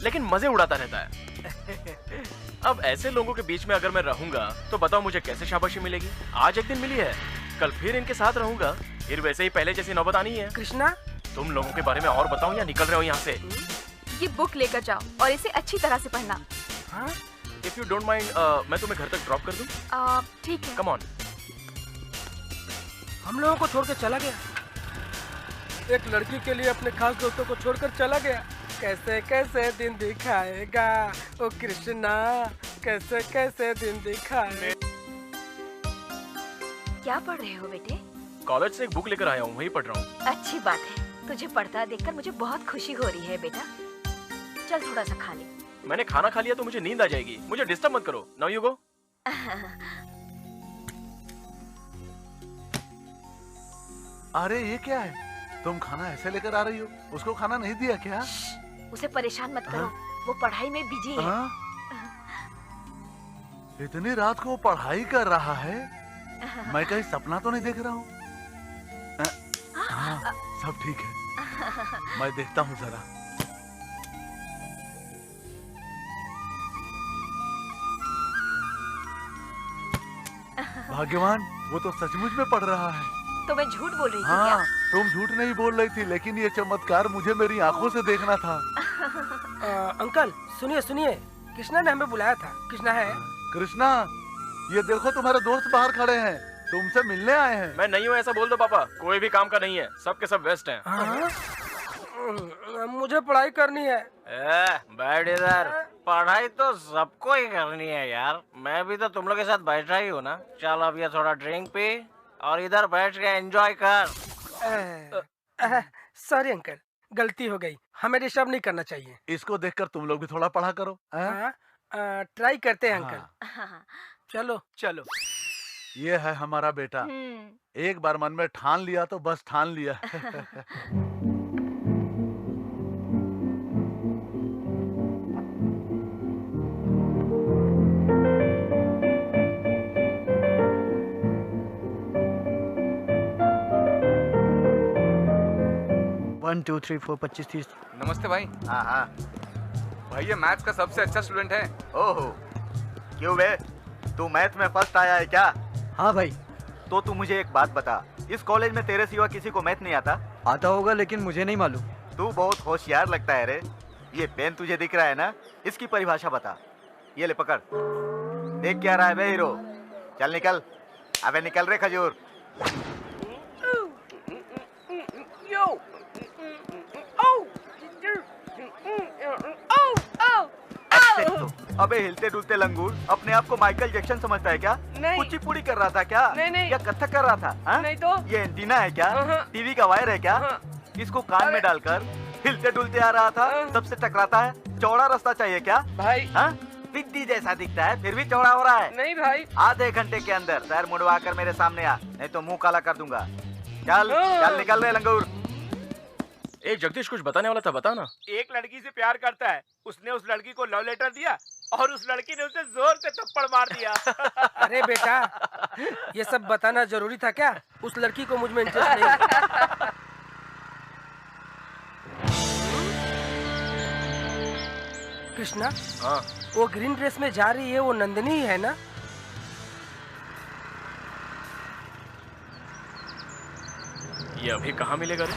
S8: लेकिन मजे उड़ाता रहता है। अब ऐसे लोगों के बीच में अगर मैं रहूंगा तो बताओ मुझे कैसे शाबाशी मिलेगी? आज एक दिन मिली है, कल फिर इनके साथ रहूंगा, फिर वैसे ही पहले जैसी नौबत आनी है।
S12: कृष्णा,
S8: तुम लोगों के बारे में और बताओ या निकल रहे हो यहाँ से?
S1: ये बुक लेकर जाओ और इसे अच्छी तरह से पढ़ना।
S8: इफ यू डोंट माइंड, मैं तुम्हें घर तक ड्रॉप कर दूं?
S1: ठीक है।
S8: Come on.
S12: हम लोगों को छोड़ के चला गया। एक लड़की के लिए अपने खास दोस्तों को छोड़कर चला गया। कैसे कैसे दिन दिखाएगा ओ कृष्णा, कैसे कैसे दिन दिखाएगा।
S3: क्या पढ़ रहे हो बेटे?
S8: कॉलेज से एक बुक लेकर आया हूँ, वही पढ़ रहा हूँ।
S3: अच्छी बात है, तुझे पढ़ता देखकर मुझे बहुत खुशी हो रही है बेटा। चल थोड़ा सा खा ले।
S8: मैंने खाना खा लिया तो मुझे नींद आ जाएगी, मुझे डिस्टर्ब मत करो। Now you go.
S14: अरे ये क्या है? तुम खाना ऐसे लेकर आ रही हो? उसको खाना नहीं दिया क्या?
S3: उसे परेशान मत करो, वो पढ़ाई में बिजी है।
S14: इतनी रात को पढ़ाई कर रहा है? मैं कहीं सपना तो नहीं देख रहा हूँ? हाँ, सब ठीक है, मैं देखता हूँ जरा। भाग्यवान, वो तो सचमुच में पढ़ रहा है।
S3: तो मैं झूठ बोल रही थी
S14: हाँ,
S3: क्या?
S14: तुम झूठ नहीं बोल रही थी, लेकिन ये चमत्कार मुझे मेरी आंखों से देखना था।
S12: अंकल सुनिए सुनिए, कृष्णा ने हमें बुलाया था। कृष्णा है?
S14: कृष्णा, ये देखो तुम्हारे दोस्त बाहर खड़े हैं, तुमसे मिलने आए हैं।
S8: मैं नहीं हूँ ऐसा बोल दो पापा, कोई भी काम का नहीं है, सब के सब वेस्ट हैं।
S12: मुझे पढ़ाई करनी है।
S15: बैठ इधर, पढ़ाई तो सबको ही करनी है यार, मैं भी तो तुम लोग के साथ बैठा ही हूँ ना। चल अब ये थोड़ा ड्रिंक पी और इधर बैठ के एंजॉय कर।
S12: सॉरी अंकल, गलती हो गई, हमें डिस्टर्ब नहीं करना चाहिए।
S14: इसको देखकर तुम लोग भी थोड़ा पढ़ा करो।
S12: ट्राई करते हैं अंकल। चलो चलो।
S14: ये है हमारा बेटा, एक बार मन में ठान लिया तो बस ठान लिया।
S11: 1 2 3 4 25 30।
S13: नमस्ते भाई।
S2: हाँ हाँ
S13: भाई ये मैथ्स का सबसे अच्छा स्टूडेंट है।
S2: ओहो, क्यों बे, तू मैथ में फर्स्ट आया है क्या?
S11: हाँ भाई।
S2: तो तू मुझे एक बात बता, इस कॉलेज में तेरे सिवा किसी को मैथ नहीं आता?
S11: आता होगा लेकिन मुझे नहीं मालूम।
S2: तू बहुत होशियार लगता है रे। ये पेन तुझे दिख रहा है ना, इसकी परिभाषा बता। ये ले पकड़, देख क्या रहा है बे हीरो? चल निकल, अबे निकल रे खजूर। अबे हिलते डुलते लंगूर अपने आप को माइकल जैक्सन समझता है क्या?
S12: नहीं।
S2: कुचिपुड़ी कर रहा था क्या?
S12: नहीं।
S2: या कथक कर रहा था? हा?
S12: नहीं तो।
S2: ये एंटीना है क्या? टीवी का वायर है क्या? इसको कान में डालकर हिलते डुलते आ रहा था, सबसे टकराता है। चौड़ा रास्ता चाहिए क्या
S12: भाई?
S2: पिद्दी जैसा दिखता है फिर भी चौड़ा हो रहा है।
S12: नहीं भाई।
S2: आधे घंटे के अंदर सर मुड़वा कर मेरे सामने आ, नहीं तो मुंह काला कर दूंगा। चल चल निकल रहे लंगूर।
S8: ए जगदीश, कुछ बताने वाला था, बता ना।
S16: एक लड़की से प्यार करता है, उसने उस लड़की को लव लेटर दिया और उस लड़की ने उसे जोर से थप्पड़ मार दिया।
S12: अरे बेटा, ये सब बताना जरूरी था क्या? उस लड़की को मुझ में इंटरेस्ट नहीं है। कृष्णा,
S8: हाँ।
S12: वो ग्रीन ड्रेस में जा रही है, वो नंदिनी ही है ना?
S8: ये अभी कहाँ मिलेगा रे?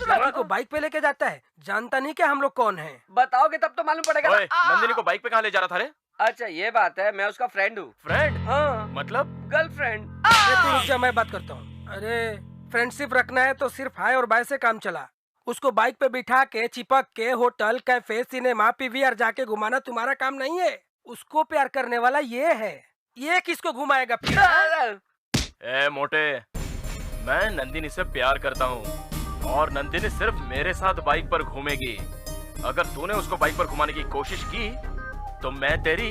S12: लड़की को बाइक पे लेके जाता है, जानता नहीं कि हम लोग कौन हैं।
S6: बताओगे तब तो मालूम पड़ेगा।
S8: ओए, नंदिनी को बाइक पे कहाँ ले जा रहा था रे?
S6: अच्छा ये बात है, मैं उसका फ्रेंड हूँ।
S8: फ्रेंड?
S6: हाँ।
S8: मतलब?
S6: गर्लफ्रेंड।
S12: रुक जा, मैं बात करता हूँ। अरे फ्रेंडशिप रखना है तो सिर्फ हाय और बाय से काम चला। उसको बाइक पे बिठा के चिपक के होटल, कैफे, सिनेमा, पीवीआर जाके घुमाना तुम्हारा काम नहीं है। उसको प्यार करने वाला ये है। ये किसको घुमाएगा फिर?
S8: ए मोटे, मैं नंदिनी से प्यार करता हूँ और नंदिनी सिर्फ मेरे साथ बाइक पर घूमेगी। अगर तूने उसको बाइक पर घुमाने की कोशिश की तो मैं तेरी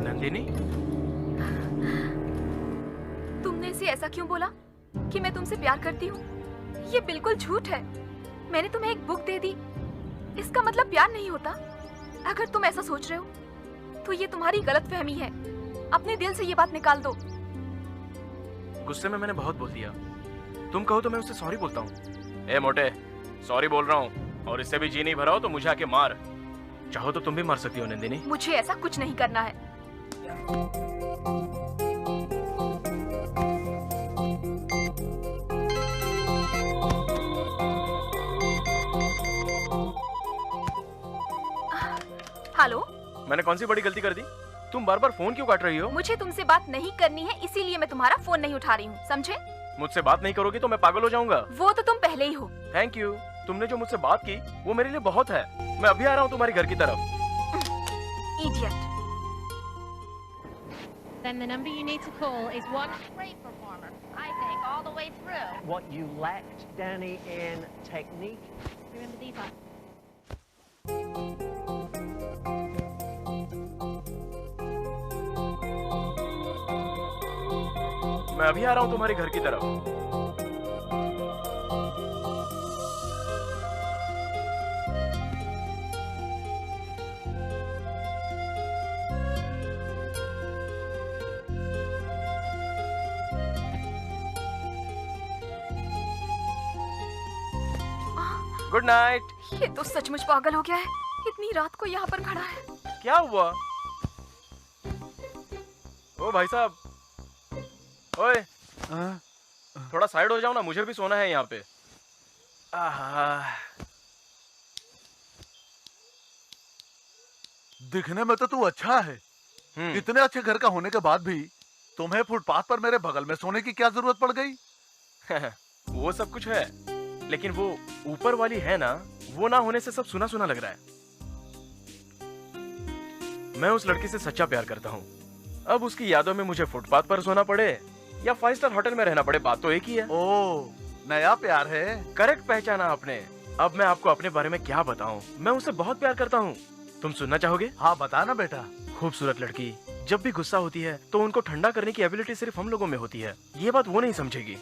S8: नंदिनी,
S3: तुमने इसे ऐसा क्यों बोला कि मैं तुमसे प्यार करती हूँ? ये बिल्कुल झूठ है। मैंने तुम्हें एक बुक दे दी, इसका मतलब प्यार नहीं होता। अगर तुम ऐसा सोच रहे हो तो ये तुम्हारी गलतफहमी है। अपने दिल से ये बात निकाल दो।
S8: गुस्से में मैंने बहुत बोल दिया। तुम कहो तो मैं उससे सॉरी बोलता हूँ। ए मोटे, सॉरी बोल रहा हूँ और इससे भी जी नहीं भरा हो तो मुझे आके मार। चाहो तो तुम भी मार सकती हो नंदिनी।
S3: मुझे ऐसा कुछ नहीं करना है। हेलो,
S8: मैंने कौन सी बड़ी गलती कर दी? तुम बार बार फोन क्यों काट रही हो?
S3: मुझे तुमसे बात नहीं करनी है, इसीलिए मैं तुम्हारा फोन नहीं उठा रही हूँ, समझे?
S8: मुझसे बात नहीं करोगी तो मैं पागल हो जाऊंगा।
S3: वो तो तुम पहले ही हो।
S8: थैंक यू, तुमने जो मुझसे बात की वो मेरे लिए बहुत है। मैं अभी आ रहा हूँ तुम्हारे घर की तरफ।
S3: Idiot.
S17: Then the number you need to call is one great performer, I think, all the way through.
S18: What you lacked, Danny, in technique.
S17: Remember these are.
S8: मैं अभी आ रहा हूँ तुम्हारे घर की तरफ। Good night.
S3: ये तो सचमुच पागल हो गया है, इतनी रात को यहाँ पर खड़ा है।
S8: क्या हुआ? ओ भाई साहब, ओए थोड़ा साइड हो जाओ ना, मुझे भी सोना है यहाँ पे।
S14: दिखने में तो तू अच्छा है, इतने अच्छे घर का होने के बाद भी तुम्हें फुटपाथ पर मेरे बगल में सोने की क्या जरूरत पड़ गई?
S8: वो सब कुछ है, लेकिन वो ऊपर वाली है ना, वो ना होने से सब सुना सुना लग रहा है। मैं उस लड़की से सच्चा प्यार करता हूँ। अब उसकी यादों में मुझे फुटपाथ पर सोना पड़े या 5 स्टार होटल में रहना पड़े, बात तो एक ही है।
S14: ओह, नया प्यार है।
S8: करेक्ट पहचाना आपने। अब मैं आपको अपने बारे में क्या बताऊं, मैं उससे बहुत प्यार करता हूँ। तुम सुनना चाहोगे?
S14: हाँ बता ना बेटा।
S8: खूबसूरत लड़की जब भी गुस्सा होती है तो उनको ठंडा करने की एबिलिटी सिर्फ हम लोगों में होती है। ये बात वो नहीं समझेगी।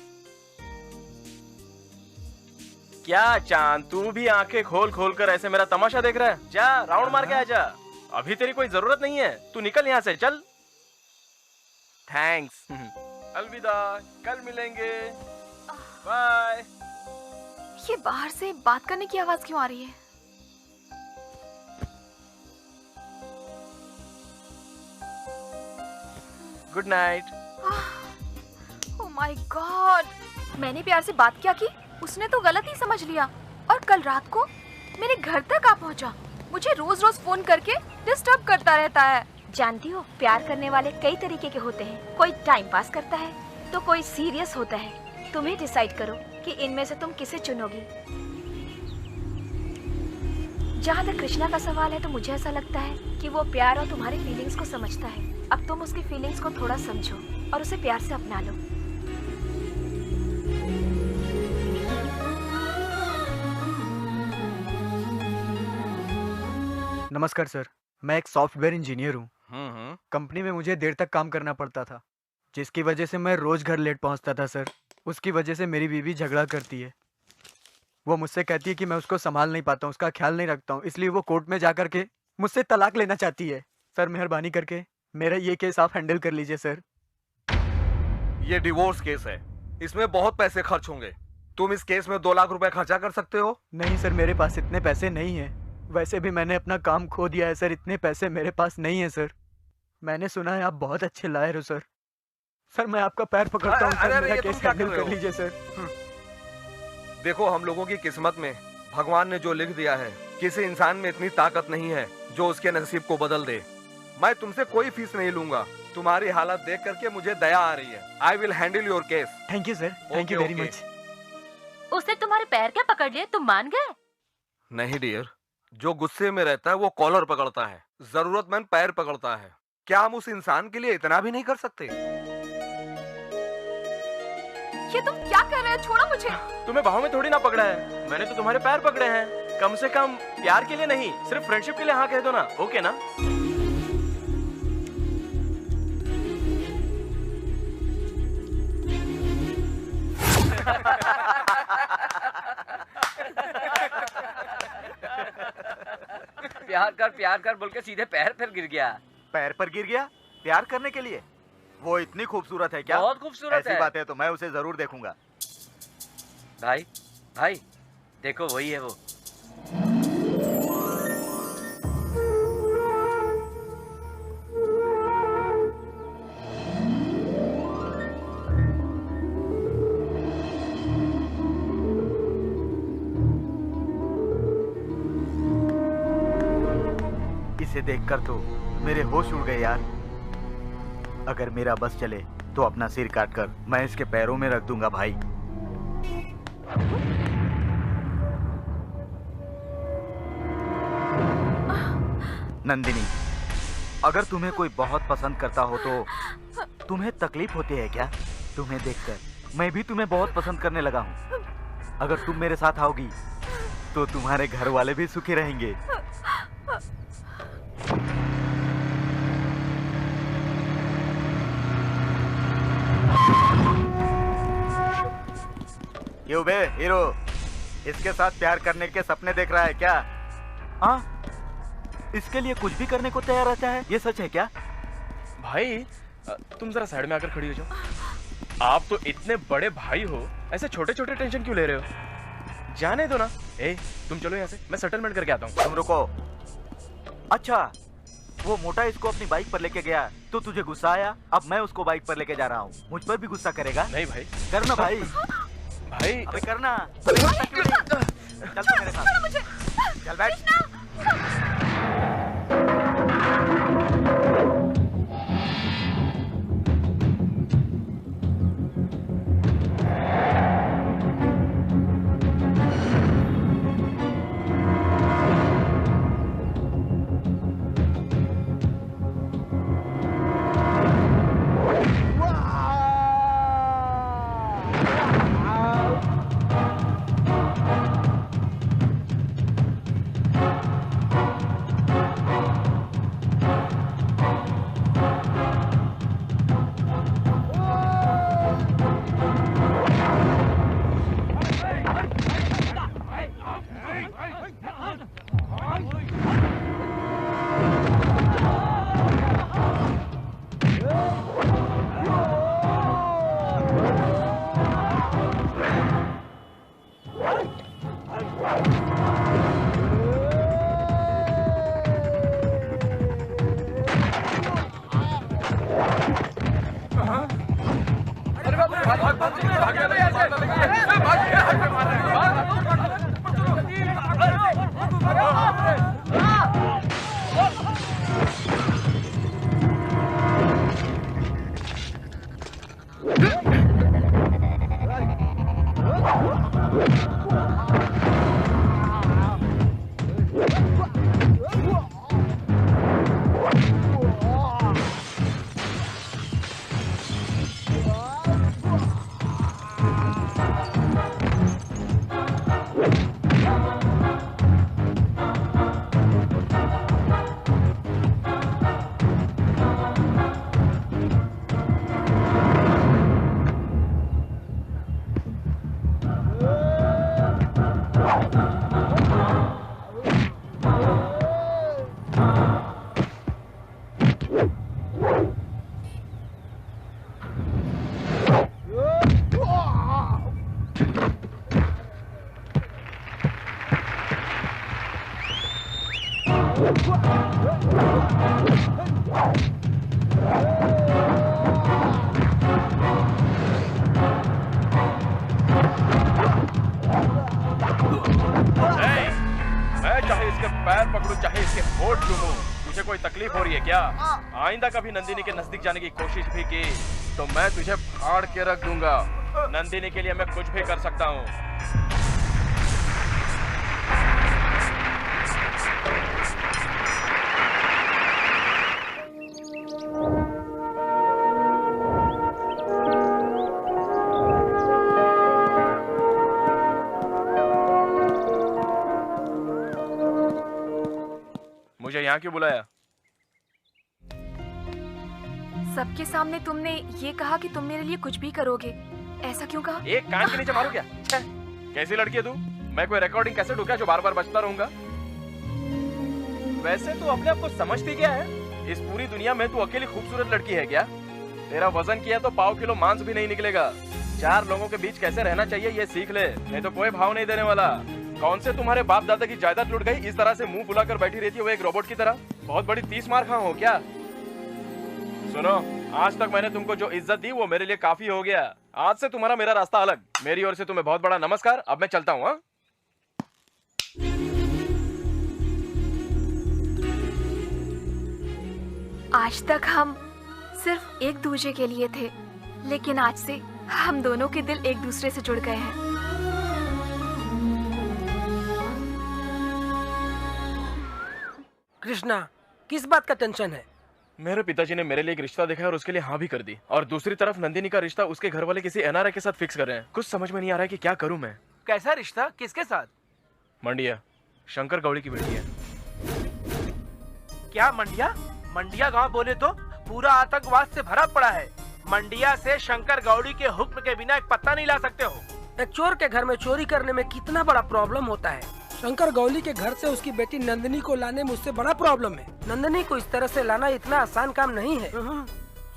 S8: क्या चांद, तू भी आंखें खोल खोल कर ऐसे मेरा तमाशा देख रहा है? जा राउंड मार के आ जा। अभी तेरी कोई जरूरत नहीं है, तू निकल यहाँ से, चल। थैंक्स। अलविदा, कल मिलेंगे, बाय।
S3: ये बाहर से बात करने की आवाज क्यों आ रही है?
S8: Good night.
S3: Oh my God, मैंने प्यार से बात क्या की, उसने तो गलत ही समझ लिया। और कल रात को मेरे घर तक आ पहुंचा, मुझे रोज रोज फोन करके डिस्टर्ब करता रहता है। जानती हो, प्यार करने वाले कई तरीके के होते हैं। कोई टाइम पास करता है तो कोई सीरियस होता है। तुम्हें डिसाइड करो कि इनमें से तुम किसे चुनोगी। जहाँ तक कृष्णा का सवाल है तो मुझे ऐसा लगता है कि वो प्यार और तुम्हारी फीलिंग्स को समझता है। अब तुम उसकी फीलिंग्स को थोड़ा समझो और उसे प्यार से अपना लो।
S11: नमस्कार सर, मैं एक सॉफ्टवेयर इंजीनियर हूँ। कंपनी में मुझे देर तक काम करना पड़ता था, जिसकी वजह से मैं रोज घर लेट पहुँचता था सर। उसकी वजह से मेरी बीवी झगड़ा करती है। वो मुझसे कहती है कि मैं उसको संभाल नहीं पाता हूँ, उसका ख्याल नहीं रखता हूँ, इसलिए वो कोर्ट में जा कर के मुझसे तलाक लेना चाहती है। सर मेहरबानी करके मेरा ये केस आप हैंडल कर लीजिए सर।
S5: ये डिवोर्स केस है, इसमें बहुत पैसे खर्च होंगे। तुम इस केस में 2 लाख रुपए खर्चा कर सकते हो?
S11: नहीं सर, मेरे पास इतने पैसे नहीं है। वैसे भी मैंने अपना काम खो दिया है सर, इतने पैसे मेरे पास नहीं है सर। मैंने सुना है आप बहुत अच्छे लायर हो सर। सर मैं आपका पैर पकड़ता हूँ सर, मेरा केस हैंडल कर लीजिए सर।
S5: देखो, हम लोगों की किस्मत में भगवान ने जो लिख दिया है, किसी इंसान में इतनी ताकत नहीं है जो उसके नसीब को बदल दे। मैं तुमसे कोई फीस नहीं लूंगा। तुम्हारी हालत देख करके मुझे दया आ रही है। I will handle your case.
S11: Thank you sir, thank you very much.
S7: उसने तुम्हारे पैर क्या पकड़ लिए, तुम मान गए?
S5: नहीं डियर, जो गुस्से में रहता है वो कॉलर पकड़ता है, जरूरतमंद पैर पकड़ता है। क्या हम उस इंसान के लिए इतना भी नहीं कर सकते?
S3: ये तुम क्या कर रहे हो? छोड़ो मुझे।
S8: तुम्हें बाहों में थोड़ी ना पकड़ा है, मैंने तो तुम्हारे पैर पकड़े हैं। कम से कम प्यार के लिए नहीं, सिर्फ फ्रेंडशिप के लिए हाँ कह दो ना, ओके ना?
S6: प्यार कर बोल के सीधे पैर पर गिर गया।
S2: पैर पर गिर गया? प्यार करने के लिए? वो इतनी खूबसूरत है क्या?
S6: बहुत खूबसूरत है।
S2: ऐसी बात है तो मैं उसे जरूर देखूंगा।
S6: भाई भाई देखो, वही है वो।
S2: इसे देखकर तो मेरे होश उड़ गए यार। अगर मेरा बस चले तो अपना सिर काटकर मैं इसके पैरों में रख दूंगा भाई। नंदिनी, अगर तुम्हें कोई बहुत पसंद करता हो तो तुम्हें तकलीफ होती है क्या? तुम्हें देखकर मैं भी तुम्हें बहुत पसंद करने लगा हूँ। अगर तुम मेरे साथ आओगी तो तुम्हारे घर वाले भी सुखी रहेंगे। ये बे हीरो, इसके साथ प्यार करने के सपने देख रहा है क्या? हाँ, इसके लिए कुछ भी करने को तैयार रहता है, ये सच है क्या?
S8: भाई तुम जरा साइड में आकर खड़ी हो जाओ। आप तो इतने बड़े भाई हो, ऐसे छोटे छोटे टेंशन क्यों ले रहे हो? जाने दो ना। ए, तुम चलो यहाँ से, मैं सेटलमेंट करके आता हूँ।
S2: तुम रुको। अच्छा, वो मोटा इसको अपनी बाइक पर लेके गया तो तुझे गुस्सा आया, अब मैं उसको बाइक पर लेके जा रहा हूँ, मुझ पर भी गुस्सा करेगा?
S8: नहीं भाई।
S2: करना भाई।
S8: भाई
S2: अबे करना। चल तो मेरे साथ। चल बैठ।
S8: आइंदा कभी नंदिनी के नजदीक जाने की कोशिश भी की तो मैं तुझे फाड़ के रख दूंगा। नंदिनी के लिए मैं कुछ भी कर सकता हूँ। मुझे यहाँ क्यों बुलाया?
S3: सबके सामने तुमने ये कहा कि तुम मेरे लिए कुछ भी करोगे, ऐसा क्यों कहा?
S8: एक कान के नीचे मारो क्या? कैसी लड़की है तू? मैं कोई रिकॉर्डिंग कैसेट हूँ क्या जो बार बार बजता रहूंगा? वैसे तू अपने आप को समझती क्या है? इस पूरी दुनिया में तू अकेली खूबसूरत लड़की है क्या? तेरा वजन किया तो 1/4 किलो मांस भी नहीं निकलेगा। 4 लोगों के बीच कैसे रहना चाहिए ये सीख ले, नहीं तो कोई भाव नहीं देने वाला। कौन से तुम्हारे बाप दादा की जायदाद लुट गई, इस तरह से मुंह फुलाकर बैठी रहती है वो एक रोबोट की तरह? बहुत बड़ी 30 मार खा हो क्या? सुनो, आज तक मैंने तुमको जो इज्जत दी वो मेरे लिए काफी हो गया। आज से तुम्हारा मेरा रास्ता अलग। मेरी ओर से तुम्हें बहुत बड़ा नमस्कार। अब मैं चलता हूँ।
S3: आज तक हम सिर्फ एक दूसरे के लिए थे, लेकिन आज से हम दोनों के दिल एक दूसरे से जुड़ गए हैं।
S12: कृष्णा, किस बात का टेंशन है?
S8: मेरे पिताजी ने मेरे लिए एक रिश्ता देखा और उसके लिए हाँ भी कर दी, और दूसरी तरफ नंदिनी का रिश्ता उसके घर वाले किसी एनआरआई के साथ फिक्स कर रहे हैं। कुछ समझ में नहीं आ रहा है कि क्या करूं मैं।
S16: कैसा रिश्ता? किसके साथ?
S8: मंडिया, शंकर गौड़ी की बेटी है।
S16: क्या मंडिया? मंडिया गांव बोले तो पूरा आतंकवाद से भरा पड़ा है। मंडिया से शंकर गौड़ी के हुक्म के बिना एक पत्ता नहीं ला सकते हो।
S12: एक चोर के घर में चोरी करने में कितना बड़ा प्रॉब्लम होता है। शंकर गौली के घर से उसकी बेटी नंदिनी को लाने में उससे बड़ा प्रॉब्लम है। नंदिनी को इस तरह से लाना इतना आसान काम नहीं है।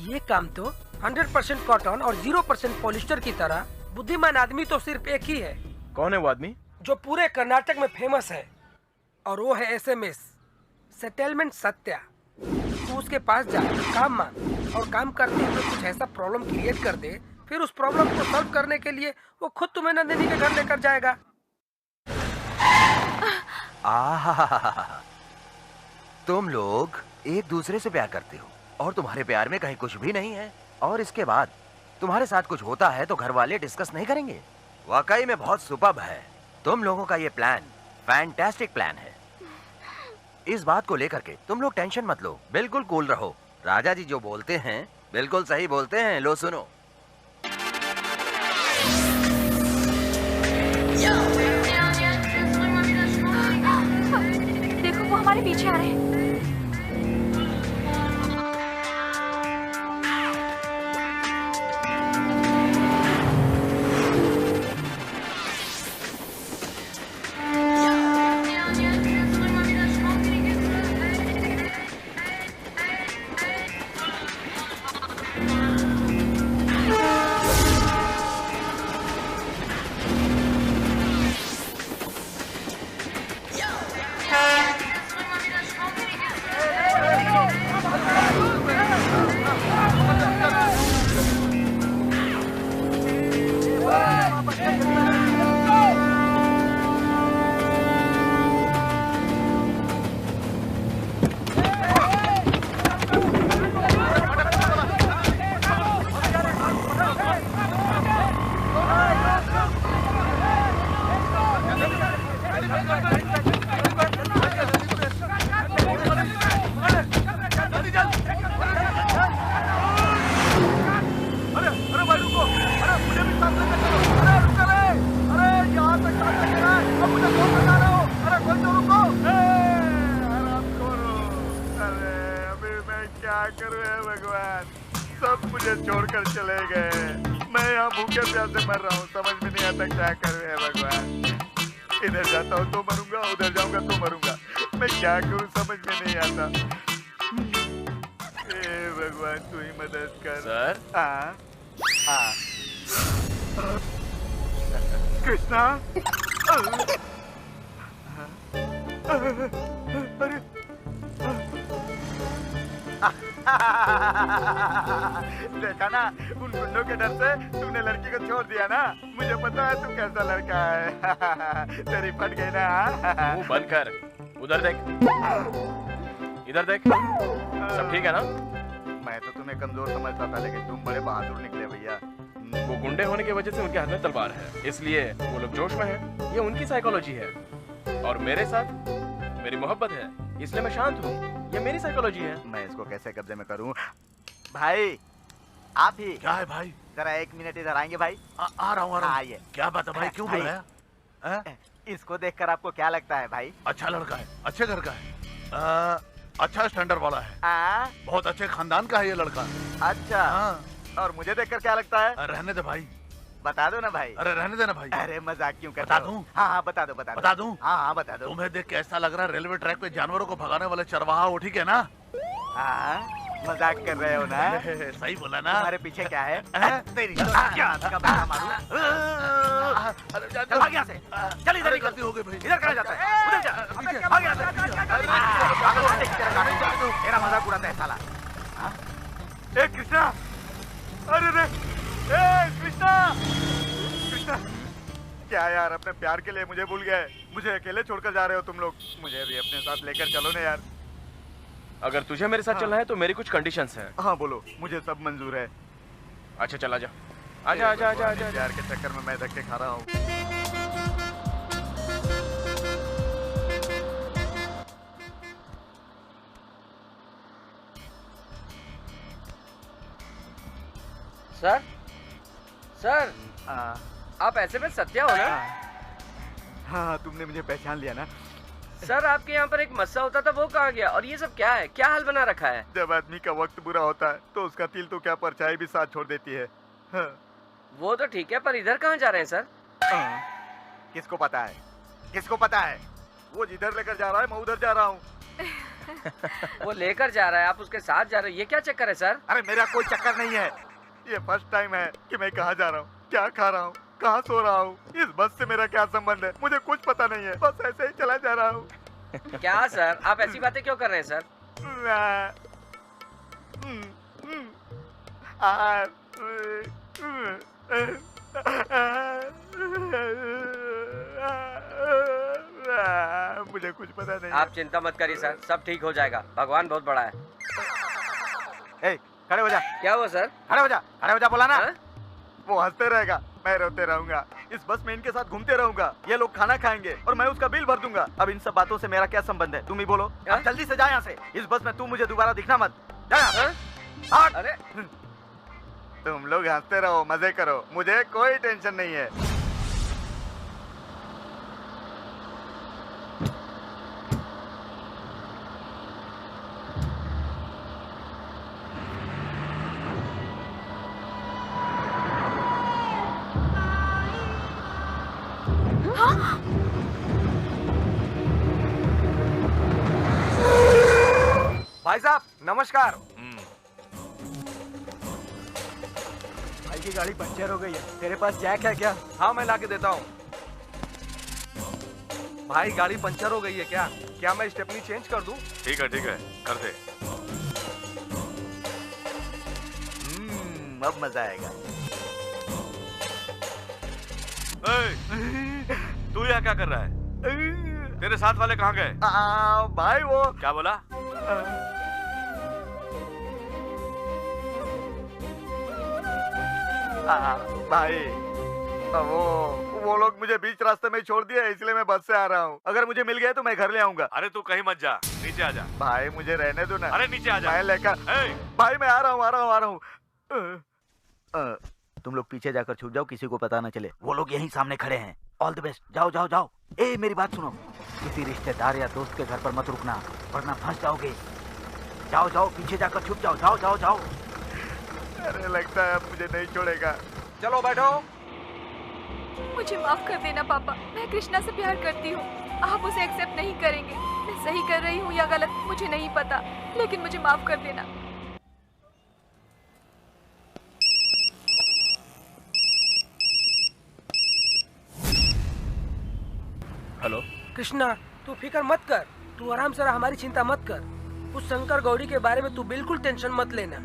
S12: ये काम तो 100% कॉटन और 0% पॉलिस्टर की तरह बुद्धिमान आदमी तो सिर्फ एक ही है।
S8: कौन है वो आदमी?
S12: जो पूरे कर्नाटक में फेमस है, और वो है SMS सेटलमेंट सत्या। तू उसके पास जा, काम मांग, और काम करते हुए कुछ ऐसा प्रॉब्लम क्रिएट कर दे, फिर उस प्रॉब्लम को सॉल्व करने के लिए वो खुद तुम्हें नंदिनी के घर लेकर जाएगा।
S10: तुम लोग एक दूसरे से प्यार करते हो और तुम्हारे प्यार में कहीं कुछ भी नहीं है, और इसके बाद तुम्हारे साथ कुछ होता है तो घर वाले डिस्कस नहीं करेंगे। वाकई में बहुत सुपर्ब है तुम लोगों का ये प्लान, फैंटास्टिक प्लान है। इस बात को लेकर के तुम लोग टेंशन मत लो, बिल्कुल कूल रहो। राजा जी जो बोलते हैं बिल्कुल सही बोलते हैं, लो सुनो।
S3: देखो वो हमारे पीछे आ रहे हैं।
S2: देखा ना, उन गुंडों के डर से तूने लड़की को छोड़ दिया ना। मुझे पता है तू कैसा लड़का है। तेरी फट गई ना।
S8: मुंह बंद कर, उधर देख, इधर देख, सब ठीक है ना?
S2: मैं तो तुम्हें कमजोर समझता था, लेकिन तुम बड़े बहादुर निकले भैया।
S8: वो गुंडे होने की वजह से उनके हाथ में तलवार है, इसलिए वो लोग जोश में हैं। ये उनकी साइकोलॉजी है, और मेरे साथ मेरी मोहब्बत है, इसलिए मैं शांत हूँ। ये मेरी साइकोलॉजी है।
S2: मैं इसको कैसे कब्जे में करूँ? भाई आप ही।
S14: क्या है भाई?
S2: जरा 1 मिनट इधर आएंगे भाई?
S14: आ रहा हूँ।
S2: आइए।
S14: क्या बात है भाई, क्यों बुलाया?
S2: इसको देखकर आपको क्या लगता है भाई?
S14: अच्छा लड़का है, अच्छे घर का है, अच्छा स्टैंडर्ड वाला है, बहुत अच्छे खानदान का है ये लड़का।
S2: अच्छा। और मुझे देखकर क्या लगता है?
S14: रहने दे भाई।
S2: बता दो ना भाई।
S14: अरे रहने देना भाई।
S2: अरे मजाक क्यों करते
S14: बता
S2: हो?
S14: दूं?
S2: हाँ बता दो
S14: बता दूं?
S2: हाँ बता दो।
S14: तुम्हें देख के ऐसा लग रहा है रेलवे ट्रैक पे जानवरों को भगाने वाले चरवाहा हो, ठीक है ना?
S2: मजाक कर रहे हो ना?
S14: सही बोला ना?
S2: तुम्हारे पीछे क्या है? तेरी क्या बता मारूं? चल भाग यहाँ से। चल इधर ही
S14: गलती हो गई भाई।
S2: इधर कहाँ जाता है? उधर जा। भाग यहाँ से। तेरा मजाक उड़ाता है साला। ए कृष्णा, अरे रे, ए कृष्णा, कृष्णा, क्या यार, अपने प्यार के लिए मुझे भूल गए? मुझे अकेले छोड़कर जा रहे हो तुम लोग? मुझे भी अपने साथ लेकर चलो ना यार।
S8: अगर तुझे मेरे साथ चलना है तो मेरी कुछ कंडीशंस हैं।
S2: हाँ बोलो, मुझे सब मंजूर है।
S8: अच्छा चल आजा। आजा आजा आजा आजा।
S2: प्यार के चक्कर में मैं धक्के खा रहा हूँ।
S6: सर, सर, आप ऐसे में सत्या हो ना?
S2: हाँ, तुमने मुझे पहचान लिया ना?
S6: सर, आपके यहाँ पर एक मस्सा होता था, वो कहाँ गया? और ये सब क्या है? क्या हाल बना रखा है?
S2: जब आदमी का वक्त बुरा होता है तो उसका तिल तो क्या परछाई भी साथ छोड़ देती है। हाँ।
S6: वो तो ठीक है, पर इधर कहाँ जा रहे हैं सर?
S2: किसको पता है? किसको पता है? वो जिधर लेकर जा रहा है मैं उधर जा रहा हूँ।
S6: वो लेकर जा रहा है, आप उसके साथ जा रहे हो, ये क्या चक्कर है सर?
S2: अरे मेरा कोई चक्कर नहीं है, ये फर्स्ट टाइम है कि मैं कहाँ जा रहा हूँ, क्या खा रहा हूँ, कहाँ सो रहा हूँ? इस बस से मेरा क्या संबंध है? मुझे कुछ पता नहीं है, बस ऐसे ही चला जा रहा हूँ।
S6: क्या सर, आप ऐसी बातें क्यों कर रहे हैं सर?
S2: मुझे कुछ पता नहीं।
S6: आप चिंता मत करिए सर, सब ठीक हो जाएगा, भगवान बहुत बड़ा है।
S2: खड़े हो जा।
S6: क्या हुआ सर?
S2: खड़े हो जा बोला ना। वो हंसते रहेगा, मैं रोते रहूंगा। इस बस में इनके साथ घूमते रहूंगा। ये लोग खाना खाएंगे और मैं उसका बिल भर दूंगा। अब इन सब बातों से मेरा क्या संबंध है? तुम ही बोलो। अब जल्दी से जा यहाँ से। इस बस में तू मुझे दोबारा दिखना मत। जा यहाँ।
S6: अरे
S2: तुम लोग हंसते रहो, मजे करो, मुझे कोई टेंशन नहीं है।
S5: भाई साहब नमस्कार।
S11: भाई की गाड़ी पंचर हो गई है, तेरे पास जैक है क्या?
S5: हाँ मैं लाके देता हूँ। भाई गाड़ी पंचर हो गई है क्या? क्या मैं स्टेपनी चेंज कर दूँ?
S4: ठीक है कर दे।
S2: अब मजा आएगा।
S4: तू यहाँ क्या कर रहा है? तेरे साथ वाले कहाँ गए?
S2: भाई वो
S4: क्या बोला?
S2: भाई वो लोग मुझे बीच रास्ते में छोड़ दिए, इसलिए मैं बस से आ रहा हूँ। अगर मुझे मिल गए तो मैं घर ले आऊंगा।
S4: अरे तू कहीं मत जा, नीचे आ जा।
S2: भाई मुझे रहने दो ना।
S4: अरे नीचे आ जा।
S2: मैं लेकर भाई मैं आ रहा हूँ। तुम लोग पीछे जाकर छुप जाओ, किसी को पता ना चले। वो लोग यहीं सामने खड़े हैं। All the best. जाओ। ए मेरी बात सुनो, किसी रिश्तेदार या दोस्त के घर पर मत रुकना, वरना फंस जाओगे। जाओ पीछे जाकर छुप जाओ। अरे लगता है अब मुझे नहीं छोड़ेगा।
S5: चलो बैठो।
S3: मुझे माफ कर देना पापा, मैं कृष्णा से प्यार करती हूँ। आप उसे एक्सेप्ट नहीं करेंगे। मैं सही कर रही हूँ या गलत मुझे नहीं पता, लेकिन मुझे माफ कर देना।
S8: हेलो
S12: कृष्णा, तू फिक्र मत कर, तू आराम से रह, हमारी चिंता मत कर। उस शंकर गौड़ी के बारे में तू बिल्कुल टेंशन मत लेना।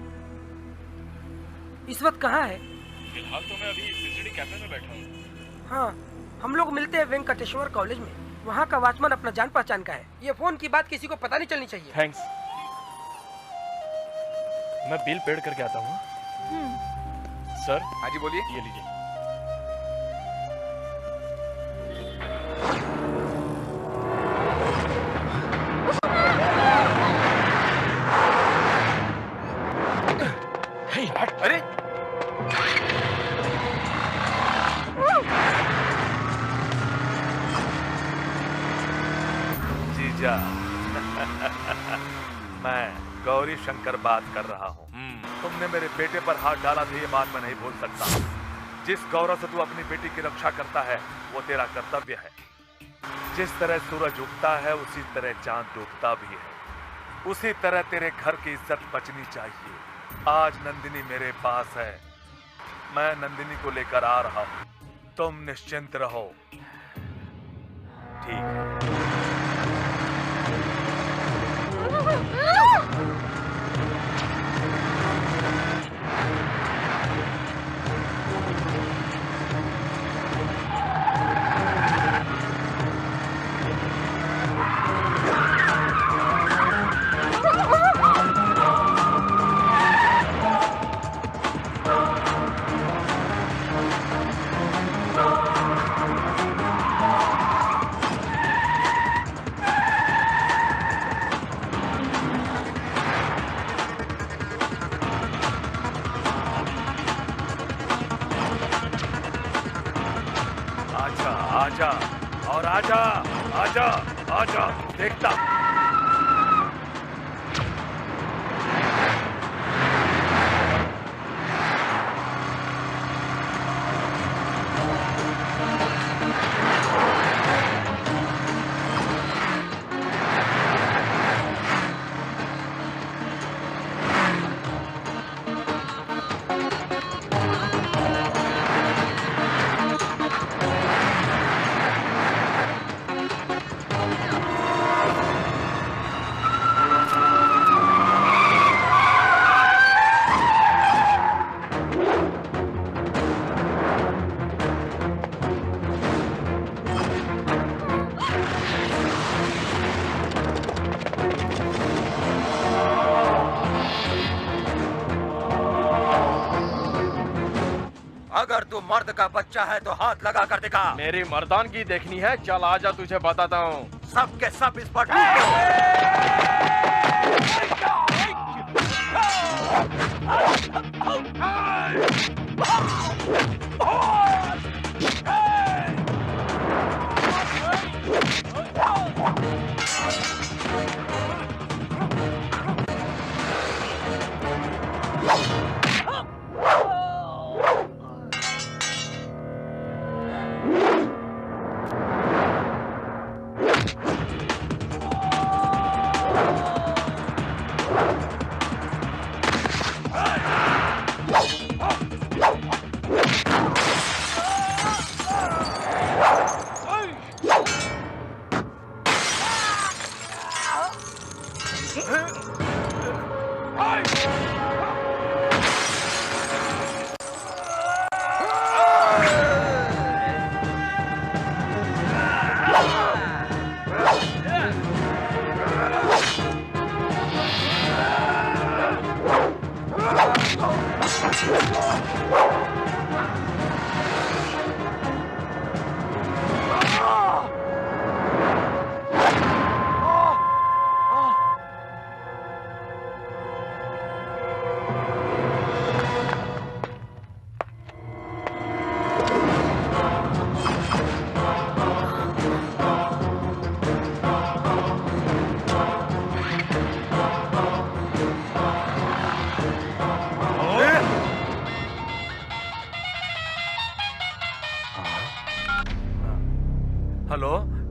S12: इस वक्त कहाँ है?
S8: फिलहाल तो मैं अभी बिजली कैफे में बैठा हूँ।
S12: हाँ, हम लोग मिलते हैं वेंकटेश्वर कॉलेज में। वहाँ का वॉचमैन अपना जान पहचान का है। ये फोन की बात किसी को पता नहीं चलनी चाहिए।
S8: थैंक्स। मैं बिल पेड करके आता हूँ। सर।
S13: हाँ जी बोलिए।
S8: ये लीजिए।
S13: अरे
S4: जीजा मैं गौरी शंकर बात कर रहा हूँ। तुमने मेरे बेटे पर हाथ डाला था, ये बात मैं नहीं भूल सकता। जिस गौरव से तू अपनी बेटी की रक्षा करता है वो तेरा कर्तव्य है। जिस तरह सूरज उगता है उसी तरह चांद डूबता भी है। उसी तरह तेरे घर की इज्जत बचनी चाहिए। आज नंदिनी मेरे पास है, मैं नंदिनी को लेकर आ रहा हूँ। तुम निश्चिंत रहो। ठीक है। आजा देखता।
S10: मर्द का बच्चा है तो हाथ लगा कर दिखा।
S8: मेरी मर्दानगी देखनी है, चल आजा तुझे बताता हूँ।
S10: सब के सब इस पर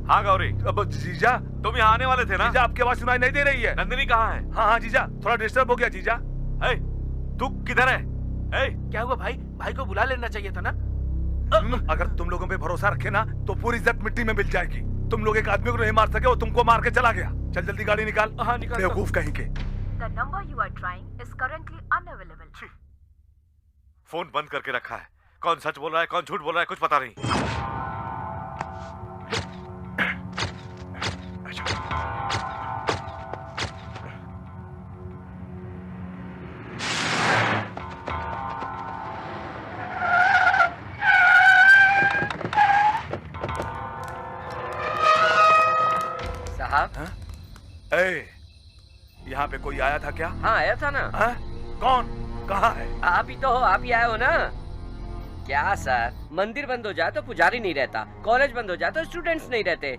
S4: हाँ गौरी, अब जीजा तुम यहाँ आने वाले थे ना? जीजा आपकी आवाज सुनाई नहीं दे रही है। नंदिनी कहाँ है? हाँ हाँ जीजा, थोड़ा डिस्टर्ब हो गया जीजा। तू किधर है?
S16: क्या हुआ भाई? भाई को बुला लेना चाहिए था ना।
S4: अगर तुम लोगों पे भरोसा रखे ना तो पूरी इज्जत मिट्टी में मिल जाएगी। तुम लोग एक आदमी को नहीं मार सके, वो तुमको मार के चला गया। चल जल्दी गाड़ी निकाल।
S16: हाँ निकाल।
S4: बेवकूफ कहीं के।
S3: The number you are trying is currently unavailable.
S4: Phone बंद करके रखा है। कौन सच बोल रहा है, कौन झूठ बोल रहा है, कुछ पता नहीं। यहाँ पे कोई आया था क्या?
S6: हाँ आया था ना।
S4: कौन? कहाँ है?
S6: आप ही तो हो, आप ही आए हो ना। क्या सर, मंदिर बंद हो जाए तो पुजारी नहीं रहता, कॉलेज बंद हो जाए तो स्टूडेंट्स नहीं रहते।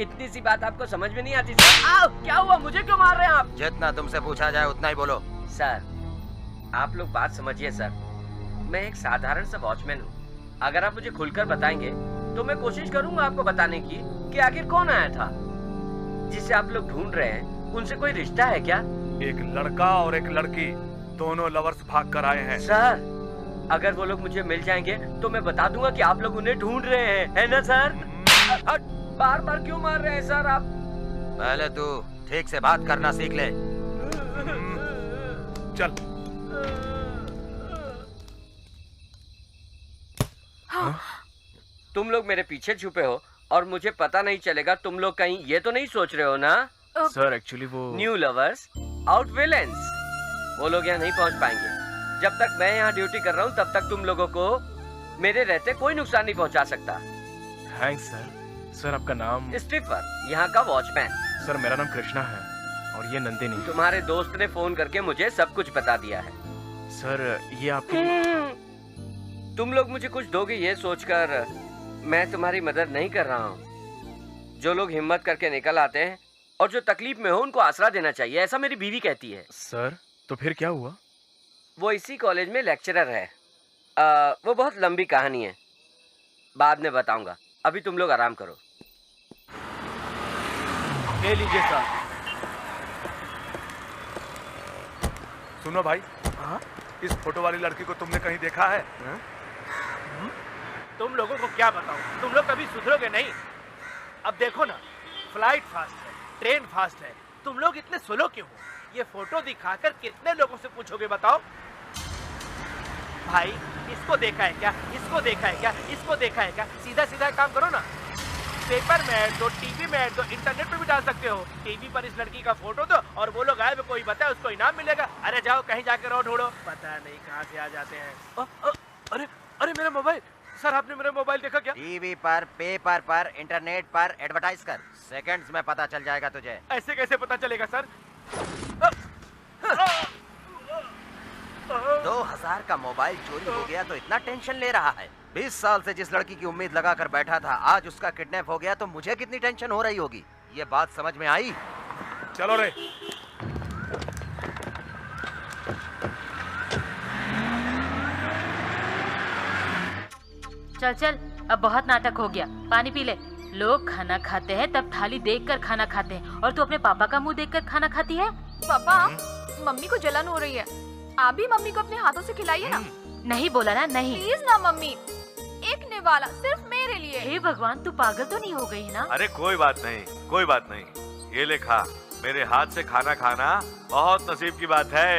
S6: इतनी सी बात आपको समझ में नहीं आती सर? आओ, क्या हुआ, मुझे क्यों मार रहे हैं आप?
S10: जितना तुमसे पूछा जाए उतना ही बोलो।
S6: सर आप लोग बात समझिए सर, मैं एक साधारण सा वॉचमैन हूँ। अगर आप मुझे खुलकर बताएंगे तो मैं कोशिश करूंगा आपको बताने की कि आखिर कौन आया था। जिसे आप लोग ढूंढ रहे हैं उनसे कोई रिश्ता है क्या?
S4: एक लड़का और एक लड़की, दोनों लवर्स भाग कर आए हैं।
S6: सर अगर वो लोग मुझे मिल जाएंगे तो मैं बता दूंगा कि आप लोग उन्हें ढूंढ रहे हैं, है ना सर? बार बार क्यों मार रहे हैं सर आप?
S10: पहले तू ठीक से बात करना सीख ले।
S4: चल।
S6: तुम लोग मेरे पीछे छुपे हो और मुझे पता नहीं चलेगा। तुम लोग कहीं ये तो नहीं सोच रहे हो ना?
S8: सर एक्चुअली वो
S6: न्यू लवर्स आउट विलेंस, वो लोग यहाँ नहीं पहुँच पाएंगे। जब तक मैं यहाँ ड्यूटी कर रहा हूँ तब तक तुम लोगों को मेरे रहते कोई नुकसान नहीं पहुँचा सकता।
S8: Thanks sir. सर आपका नाम?
S6: स्टीफन, यहाँ का वॉचमैन।
S8: सर मेरा नाम कृष्णा है और ये नंदिनी।
S6: तुम्हारे दोस्त ने फोन करके मुझे सब कुछ बता दिया है।
S8: सर ये आपकी
S6: तुम लोग मुझे कुछ दोगे ये सोचकर मैं तुम्हारी मदद नहीं कर रहा हूँ। जो लोग हिम्मत करके निकल आते हैं और जो तकलीफ में हो उनको आसरा देना चाहिए, ऐसा मेरी बीवी कहती है।
S8: सर तो फिर क्या हुआ?
S6: वो इसी कॉलेज में लेक्चरर है। वो बहुत लंबी कहानी है, बाद में बताऊंगा। अभी तुम लोग आराम करो।
S16: ले लीजिए सर।
S4: सुनो भाई, इस फोटो वाली लड़की को तुमने कहीं देखा है?
S16: तुम लोगों को क्या बताऊं, तुम लोग कभी सुधरोगे नहीं। अब देखो ना, फ्लाइट फास्ट है, ट्रेन फास्ट है, तुम लोग इतने स्लो क्यों हो? ये फोटो दिखाकर कितने लोगों से पूछोगे बताओ? भाई इसको देखा है क्या, इसको देखा है क्या, इसको देखा है क्या? सीधा सीधा काम करो ना। पेपर में ऐड दो, टीवी में ऐड दो, इंटरनेट पे भी डाल सकते हो। टीवी पर इस लड़की का फोटो दो और वो लोग आए, कोई बताए उसको इनाम मिलेगा। अरे जाओ कहीं जाकर और ढूंढो, पता नहीं कहाँ से आ जाते हैं। अरे अरे मेरा मोबाइल सर आपने मेरा मोबाइल देखा क्या?
S10: टीवी पर, पेपर पर, इंटरनेट पर एडवर्टाइज कर, सेकंड्स में पता चल जाएगा तुझे।
S16: ऐसे कैसे पता चलेगा सर?
S10: 2000 का मोबाइल चोरी हो गया तो इतना टेंशन ले रहा है। 20 साल से जिस लड़की की उम्मीद लगा कर बैठा था, आज उसका किडनैप हो गया तो मुझे कितनी टेंशन हो रही होगी। ये बात समझ में आई?
S4: चलो रे।
S7: चल चल, अब बहुत नाटक हो गया, पानी पी ले। लोग खाना खाते हैं तब थाली देखकर खाना खाते हैं, और तू अपने पापा का मुंह देखकर खाना खाती है।
S3: पापा, मम्मी को जलन हो रही है, आप भी मम्मी को अपने हाथों से खिलाइए ना।
S7: नहीं बोला ना, नहीं।
S3: प्लीज ना मम्मी, एक निवाला सिर्फ मेरे लिए।
S7: हे भगवान, तू पागल तो नहीं हो गई ना?
S4: अरे कोई बात नहीं, कोई बात नहीं। ये ले खा, मेरे हाथ से खाना खाना बहुत नसीब की बात है।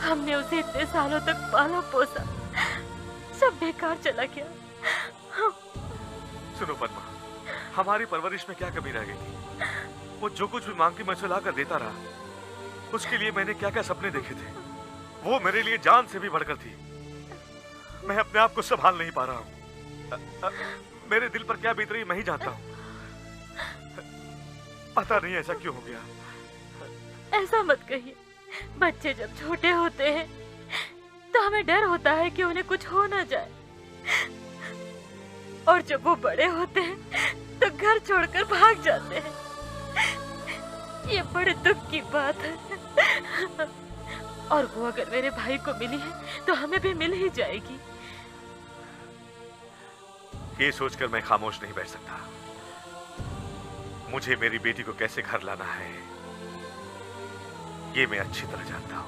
S7: हमने उसे इतने सालों तक पाला पोसा, सब बेकार चला गया।
S4: सुनो पद्मा, हमारी परवरिश में क्या कमी रह गई थी? वो जो कुछ भी मांगती मैं उसे लाकर देता रहा। उसके लिए मैंने क्या क्या सपने देखे थे, वो मेरे लिए जान से भी बढ़कर थी। मैं अपने आप को संभाल नहीं पा रहा हूँ। मेरे दिल पर क्या बीत रही मैं ही जानता हूँ। पता नहीं ऐसा क्यों हो गया।
S7: ऐसा मत कहिए, बच्चे जब छोटे होते हैं तो हमें डर होता है कि उन्हें कुछ हो ना जाए, और जब वो बड़े होते हैं तो घर छोड़कर भाग जाते हैं। ये बड़े दुख की बात है, और वो अगर मेरे भाई को मिली है तो हमें भी मिल ही जाएगी।
S4: ये सोचकर मैं खामोश नहीं बैठ सकता। मुझे मेरी बेटी को कैसे घर लाना है ये मैं अच्छी तरह जानता हूं।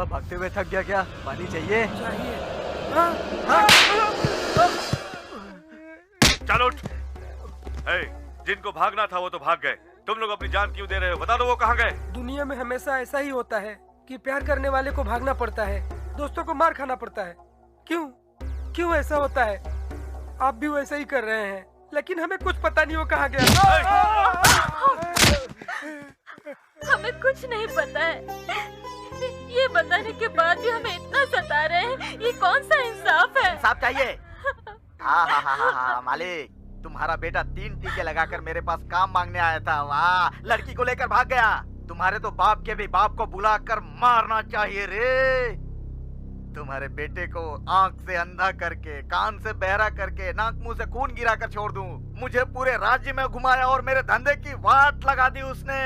S11: भागते हुए थक गया क्या? पानी चाहिए?
S4: चलो उठ। जिनको भागना था वो तो भाग गए, तुम लोग अपनी जान क्यों दे रहे हो? बता दो वो कहाँ गए?
S12: दुनिया में हमेशा ऐसा ही होता है कि प्यार करने वाले को भागना पड़ता है, दोस्तों को मार खाना पड़ता है। क्यों ऐसा होता है? आप भी वैसा ही कर रहे हैं, लेकिन हमें कुछ पता नहीं वो कहाँ गया।
S7: हमें कुछ नहीं पता है। ये बताने के बाद भी हमें इतना सता रहे हैं, ये कौन सा इंसाफ है?
S2: इंसाफ चाहिए? हाँ मालिक, तुम्हारा बेटा 3 टीके लगाकर मेरे पास काम मांगने आया था। वाह, लड़की को लेकर भाग गया। तुम्हारे तो बाप के भी बाप को बुलाकर मारना चाहिए रे। तुम्हारे बेटे को आंख से अंधा करके, कान से बहरा करके, नाक मुंह से खून गिरा कर छोड़ दूं। मुझे पूरे राज्य में घुमाया और मेरे धंधे की वाट लगा दी उसने।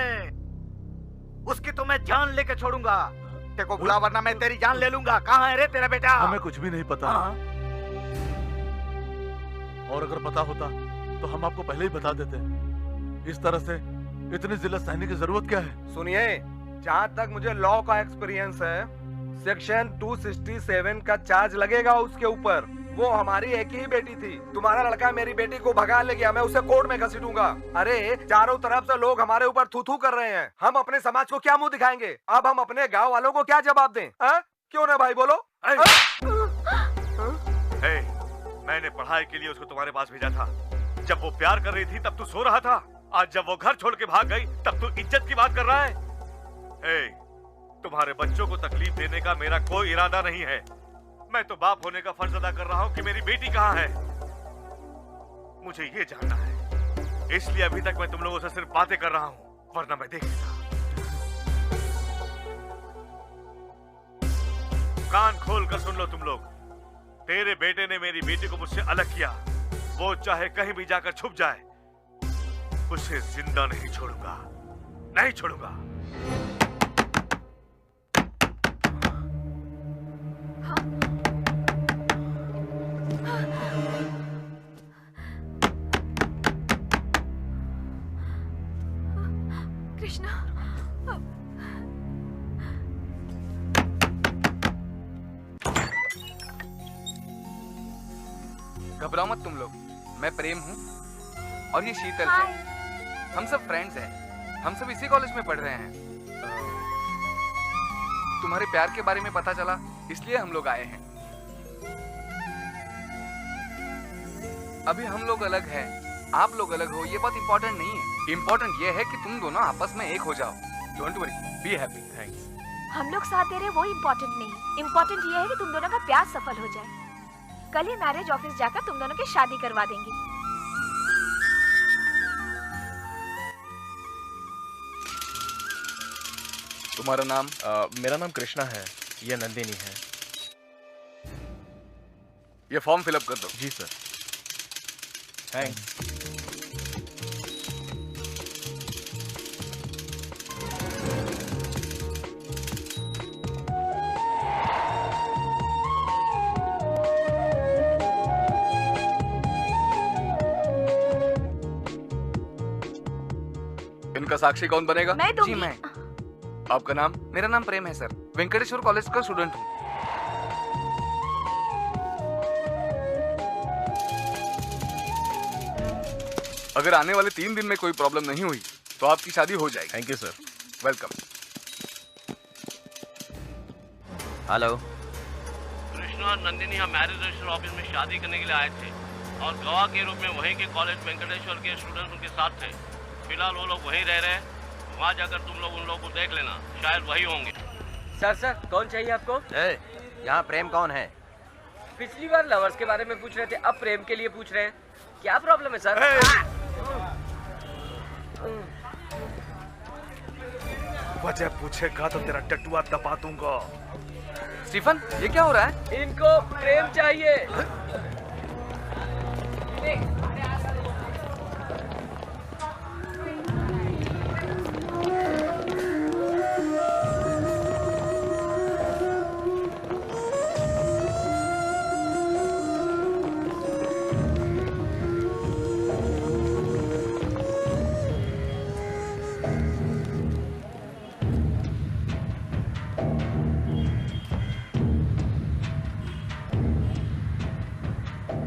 S2: उसकी तो मैं जान लेके छोड़ूंगा। तेरे को बुला वरना मैं तेरी जान ले लूंगा। कहाँ है रे तेरा बेटा?
S14: हमें कुछ भी नहीं पता। और अगर पता होता तो हम आपको पहले ही बता देते। इस तरह से इतनी जिल्लत सहने की जरूरत क्या है?
S5: सुनिए, जहाँ तक मुझे लॉ का एक्सपीरियंस है, सेक्शन 267 का चार्ज लगेगा उसके ऊपर। वो हमारी एक ही बेटी थी। तुम्हारा लड़का मेरी बेटी को भगा ले गया, मैं उसे कोर्ट में घसीटूंगा। अरे चारों तरफ से लोग हमारे ऊपर थू थू कर रहे हैं। हम अपने समाज को क्या मुंह दिखाएंगे? अब हम अपने गांव वालों को क्या जवाब दें? क्यों ना भाई बोलो?
S4: मैंने पढ़ाई के लिए उसको तुम्हारे पास भेजा था। जब वो प्यार कर रही थी तब तू सो रहा था। आज जब वो घर छोड़ के भाग गई तब तू इज्जत की बात कर रहा है। तुम्हारे बच्चों को तकलीफ देने का मेरा कोई इरादा नहीं है। मैं तो बाप होने का फर्ज अदा कर रहा हूँ कि मेरी बेटी कहाँ है। मुझे ये जानना है, इसलिए अभी तक मैं तुम लोगों से सिर्फ बातें कर रहा हूँ, वरना मैं देख लेता। कान खोल कर सुन लो तुम लोग। तेरे बेटे ने मेरी बेटी को मुझसे अलग किया। वो चाहे कहीं भी जाकर छुप जाए, उसे जिंदा नहीं छोड़ूंगा, नहीं छोड़ूंगा।
S3: कृष्णा,
S13: घबराओ मत तुम लोग, मैं प्रेम हूँ और ये शीतल है। हम सब फ्रेंड्स हैं, हम सब इसी कॉलेज में पढ़ रहे हैं। तुम्हारे प्यार के बारे में पता चला, इसलिए हम लोग आए हैं। अभी हम लोग अलग हैं, आप लोग अलग हो, ये बहुत इंपॉर्टेंट नहीं है। इंपॉर्टेंट ये है कि तुम दोनों आपस में एक हो जाओ। Don't worry, be happy. Thanks.
S3: हम लोग साथ दे रहे वो इम्पोर्टेंट नहीं, इम्पोर्टेंट ये है कि तुम दोनों का प्यार सफल हो जाए। कल ही मैरिज ऑफिस जाकर तुम दोनों की शादी करवा देंगे।
S13: तुम्हारा नाम?
S8: मेरा नाम कृष्णा है, ये नंदिनी है।
S13: ये फॉर्म फिलअप कर दो।
S8: जी सर। थैंक्स।
S13: इनका साक्षी कौन बनेगा?
S3: मैं दूंगी।
S13: जी मैं। आपका नाम? मेरा नाम प्रेम है सर, वेंकटेश्वर कॉलेज का स्टूडेंट हूँ। अगर आने वाले 3 दिन में कोई प्रॉब्लम नहीं हुई तो आपकी शादी हो जाएगी।
S8: Thank you sir.
S13: Welcome.
S10: Hello.
S15: Krishna और नंदिनी हम मैरिज रजिस्टर ऑफिस में शादी करने के लिए आए थे और गवाह के रूप में वहीं के कॉलेज वेंकटेश्वर के स्टूडेंट्स उनके साथ थे। फिलहाल वो लोग वहीं रह रहे हैं, वहाँ जाकर तुम लोग उन लोगों को देख लेना, शायद वही होंगे।
S6: सर कौन चाहिए आपको?
S10: यहाँ प्रेम कौन है?
S6: पिछली बार लवर्स के बारे में पूछ रहे थे, अब प्रेम के लिए पूछ रहे हैं। क्या प्रॉब्लम है सर?
S4: वजह पूछेगा तो तेरा टटुआ दबा दूंगा।
S13: स्टीफन, ये क्या हो रहा है?
S6: इनको प्रेम चाहिए।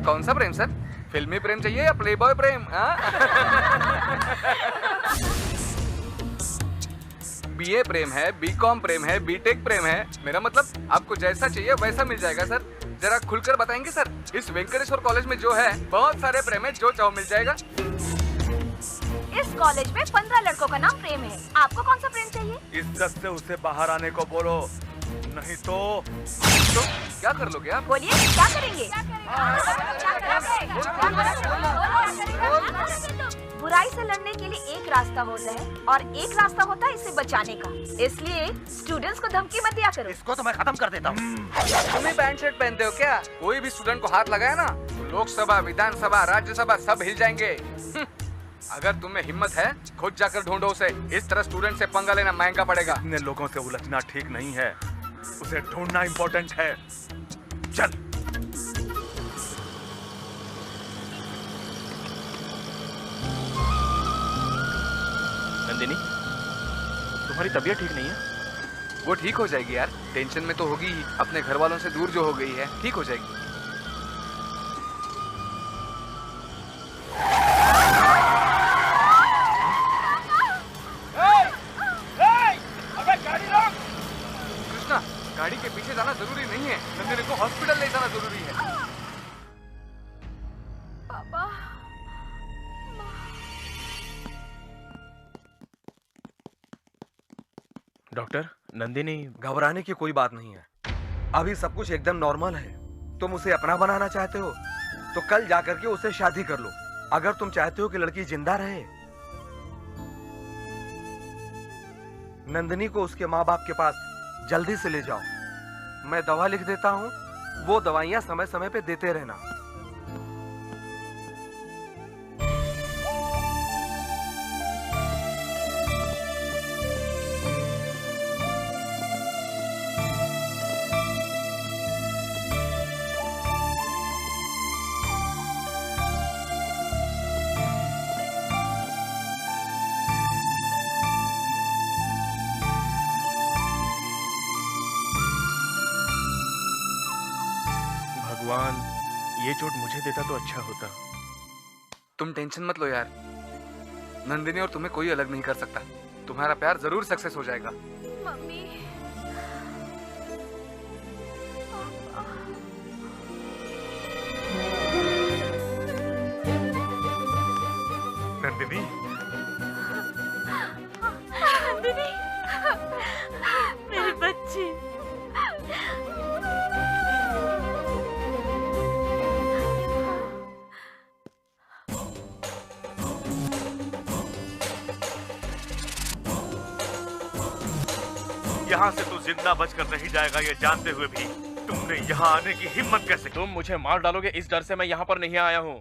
S13: कौन सा प्रेम सर? फिल्मी प्रेम चाहिए या प्लेबॉय प्रेम? बीए प्रेम है, बीकॉम प्रेम है, बीटेक प्रेम है। मेरा मतलब आपको जैसा चाहिए वैसा मिल जाएगा सर। जरा खुलकर बताएंगे सर? इस वेंकटेश्वर कॉलेज में जो है बहुत सारे प्रेम है, जो चाहो मिल जाएगा।
S3: इस कॉलेज में 15 लड़कों का नाम प्रेम है, आपको कौन सा प्रेम चाहिए?
S4: इज्जत से उसे बाहर आने को बोलो, नहीं तो
S13: क्या कर लोगे आप?
S3: बोलिए, क्या करेंगे? बुराई से लड़ने के लिए एक रास्ता होता है और एक रास्ता होता है इसे बचाने का। इसलिए स्टूडेंट्स को धमकी मत दिया करो।
S10: इसको तो मैं खत्म कर देता हूँ।
S13: तुम ही पैंट शर्ट पहनते हो क्या? कोई भी स्टूडेंट को हाथ लगाया ना, लोकसभा, विधानसभा, राज्यसभा सब हिल जाएंगे। अगर तुम्हें हिम्मत है, खुद जाकर ढूंढो उसे। इस तरह स्टूडेंट से पंगा लेना महंगा पड़ेगा।
S4: इतने लोगों से उलझना ठीक नहीं है, उसे ढूंढना इंपॉर्टेंट है। चल।
S8: नंदिनी, तुम्हारी तबीयत ठीक नहीं है?
S13: वो ठीक हो जाएगी यार, टेंशन में तो होगी ही। अपने घर वालों से दूर जो हो गई है, ठीक हो जाएगी। कृष्णा, गाड़ी के पीछे जाना जरूरी नहीं है, नंदिनी को हॉस्पिटल ले जाना जरूरी है।
S3: पापा,
S8: डॉक्टर, नंदिनी।
S5: घबराने की कोई बात नहीं है, अभी सब कुछ एकदम नॉर्मल है। तुम उसे अपना बनाना चाहते हो तो कल जाकर के उससे शादी कर लो। अगर तुम चाहते हो कि लड़की जिंदा रहे, नंदिनी को उसके माँ बाप के पास जल्दी से ले जाओ। मैं दवा लिख देता हूँ, वो दवाइयाँ समय समय पे देते रहना।
S8: भगवान, ये चोट मुझे देता तो अच्छा होता।
S13: तुम टेंशन मत लो यार, नंदिनी और तुम्हें कोई अलग नहीं कर सकता। तुम्हारा प्यार जरूर सक्सेस हो जाएगा।
S3: मम्मी,
S4: नंदिनी,
S7: नंदिनी, मेरी बच्ची।
S4: यहाँ से तू जिंदा बचकर नहीं जाएगा, ये जानते हुए भी तुमने यहाँ आने की हिम्मत कैसे?
S8: तुम मुझे मार डालोगे इस डर से मैं यहाँ पर नहीं आया हूँ।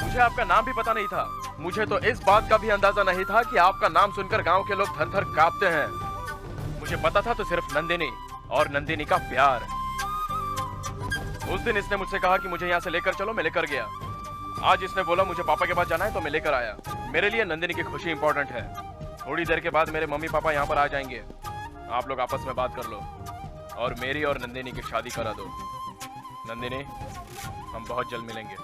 S8: मुझे आपका नाम भी पता नहीं था। मुझे तो इस बात का भी अंदाजा नहीं था कि आपका नाम सुनकर गांव के लोग थर थर कांपते हैं। मुझे पता था तो सिर्फ नंदिनी और नंदिनी का प्यार। उस दिन इसने मुझसे कहा कि मुझे यहाँ से लेकर चलो, मैं लेकर गया। आज इसने बोला मुझे पापा के पास जाना है तो मैं लेकर आया। मेरे लिए नंदिनी की खुशी इंपॉर्टेंट है। थोड़ी देर के बाद मेरे मम्मी पापा यहाँ पर आ जाएंगे। आप लोग आपस में बात कर लो और मेरी और नंदिनी की शादी करा दो। नंदिनी, हम बहुत जल्द मिलेंगे।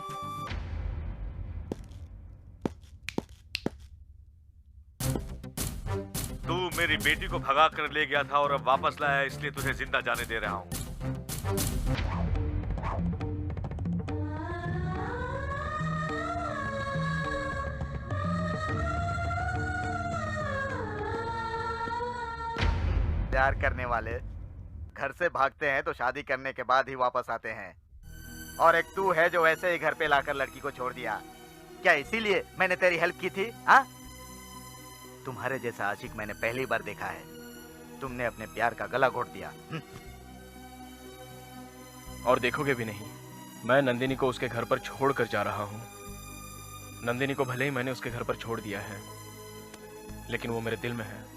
S4: तू मेरी बेटी को भगा कर ले गया था और अब वापस लाया, इसलिए तुझे जिंदा जाने दे रहा हूँ।
S2: प्यार करने वाले घर से भागते हैं तो शादी करने के बाद ही वापस आते हैं, और एक तू है जो ऐसे ही घर पे लाकर लड़की को छोड़ दिया। क्या इसीलिए मैंने तेरी हेल्प की थी? हाँ, तुम्हारे जैसा आशिक मैंने पहली बार देखा है। तुमने अपने प्यार का गला घोट दिया।
S8: और देखोगे भी नहीं। मैं नंदिनी को उसके घर पर छोड़ कर जा रहा हूँ। नंदिनी को भले ही मैंने उसके घर पर छोड़ दिया है, लेकिन वो मेरे दिल में है।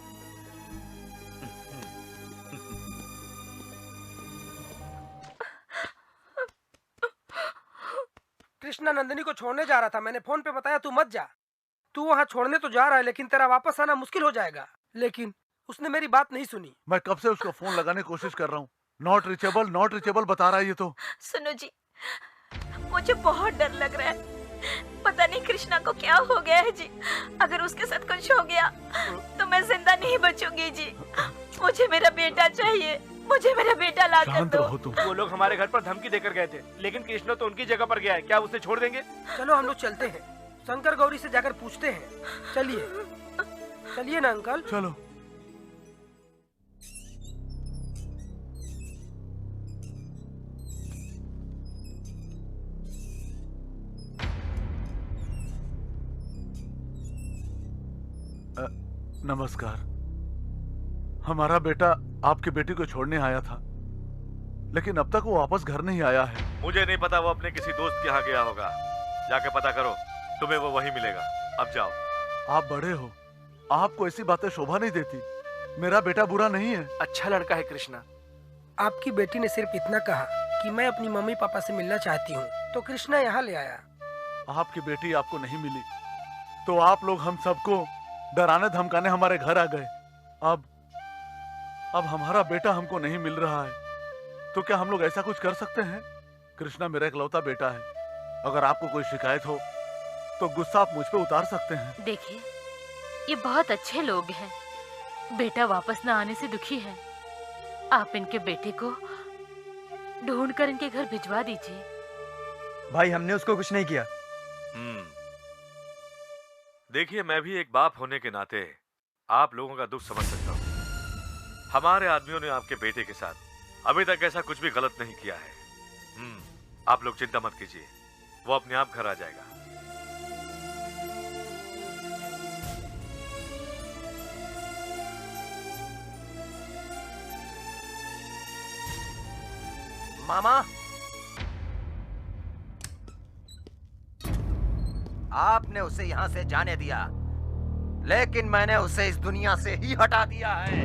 S12: कृष्णा नंदिनी को छोड़ने जा रहा था, मैंने फोन पे बताया तू मत जा। तू वहाँ छोड़ने तो जा रहा है लेकिन तेरा वापस आना मुश्किल हो जाएगा। लेकिन उसने मेरी बात नहीं सुनी।
S14: मैं कब से उसको फोन लगाने की कोशिश कर रहा हूँ, नॉट रिचेबल बता रहा है ये तो।
S3: सुनो जी, मुझे बहुत डर लग रहा है। पता नहीं कृष्णा को क्या हो गया है जी। अगर उसके साथ कुछ हो गया तो मैं जिंदा नहीं बचूंगी जी। मुझे मेरा बेटा चाहिए, मुझे मेरा बेटा ला कर दो।
S16: वो लोग हमारे घर पर धमकी देकर गए थे, लेकिन कृष्णा तो उनकी जगह पर गया है। क्या उसे छोड़ देंगे?
S12: चलो हम लोग चलते हैं, शंकर गौरी से जाकर पूछते हैं। चलिए चलिए ना अंकल।
S14: चलो। नमस्कार। हमारा बेटा आपकी बेटी को छोड़ने आया था, लेकिन अब तक वो वापस घर नहीं आया है।
S4: मुझे नहीं पता, वो अपने किसी दोस्त के यहाँ गया होगा। जाके पता करो, तुम्हें वो वहीं मिलेगा। अब जाओ।
S14: आप बड़े हो, आपको ऐसी बातें शोभा नहीं देती। मेरा बेटा बुरा नहीं है,
S16: अच्छा लड़का है कृष्णा।
S12: आपकी बेटी ने सिर्फ इतना कहा कि मैं अपनी मम्मी पापा से मिलना चाहती हूँ, तो कृष्णा यहाँ ले आया।
S14: आपकी बेटी आपको नहीं मिली तो आप लोग हम सबको डराने धमकाने हमारे घर आ गए। अब हमारा बेटा हमको नहीं मिल रहा है, तो क्या हम लोग ऐसा कुछ कर सकते हैं? कृष्णा मेरा इकलौता बेटा है। अगर आपको कोई शिकायत हो तो गुस्सा आप मुझ पे उतार सकते हैं।
S7: देखिए, ये बहुत अच्छे लोग हैं। बेटा वापस न आने से दुखी है। आप इनके बेटे को ढूंढकर इनके घर भिजवा दीजिए।
S11: भाई, हमने उसको कुछ नहीं किया।
S4: देखिए, मैं भी एक बाप होने के नाते आप लोगों का दुख समझ सकता हूँ। हमारे आदमियों ने आपके बेटे के साथ अभी तक ऐसा कुछ भी गलत नहीं किया है। आप लोग चिंता मत कीजिए, वो अपने आप घर आ जाएगा।
S10: मामा, आपने उसे यहाँ से जाने दिया, लेकिन मैंने उसे इस दुनिया से ही हटा दिया है।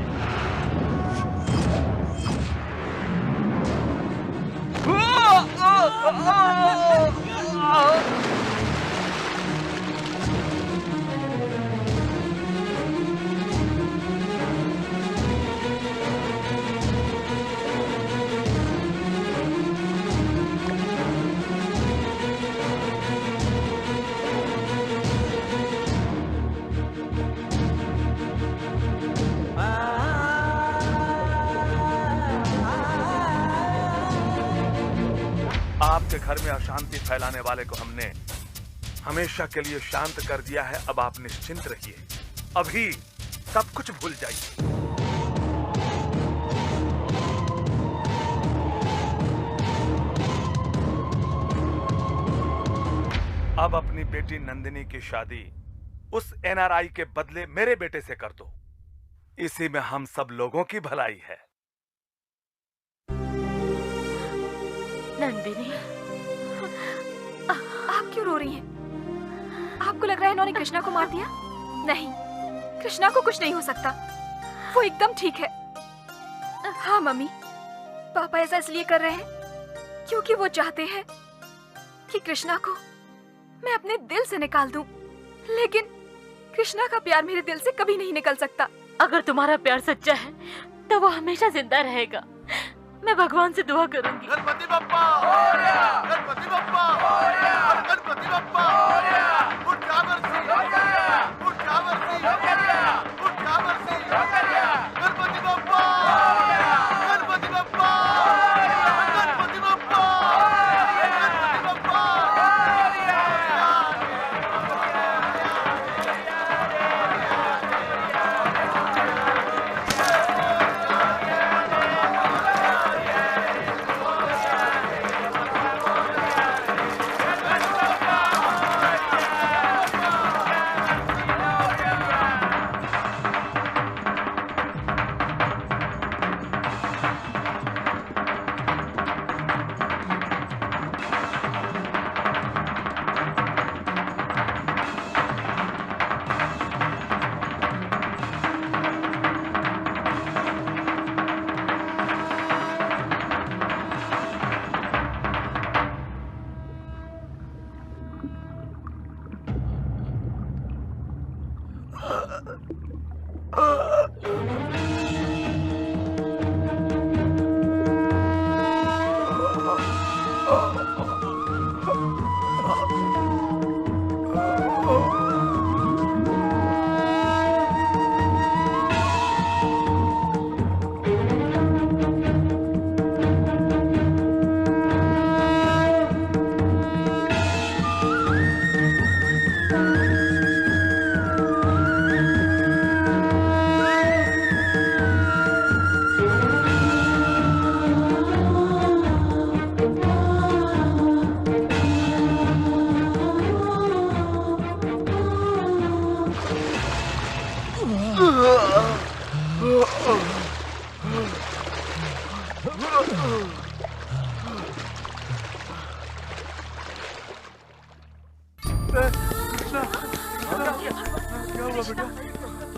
S4: आपके घर में अशांति फैलाने वाले को हमने हमेशा के लिए शांत कर दिया है। अब आप निश्चिंत रहिए, अभी सब कुछ भूल जाइए। अब अपनी बेटी नंदिनी की शादी उस एनआरआई के बदले मेरे बेटे से कर दो। इसी में हम सब लोगों की भलाई है।
S3: नंदिनी, आप क्यों रो रही हैं? आपको लग रहा है इन्होंने कृष्णा को मार दिया? नहीं, कृष्णा को कुछ नहीं हो सकता, वो एकदम ठीक है। हाँ मम्मी, पापा ऐसा इसलिए कर रहे हैं क्योंकि वो चाहते हैं कि कृष्णा को मैं अपने दिल से निकाल दूं, लेकिन कृष्णा का प्यार मेरे दिल से कभी नहीं निकल सकता।
S7: अगर तुम्हारा प्यार सच्चा है तो वो हमेशा जिंदा रहेगा। मैं भगवान से दुआ करूंगी।
S9: गणपति बप्पा मोरया, गणपति बप्पा मोरया, गणपति बप्पा मोरया, उठ जागरसी मोरया, उठ जागरसी मोरया, उठ जागरसी मोरया, गणपति बप्पा मोरया, गणपति बप्पा मोरया, गणपति बप्पा मोरया, गणपति बप्पा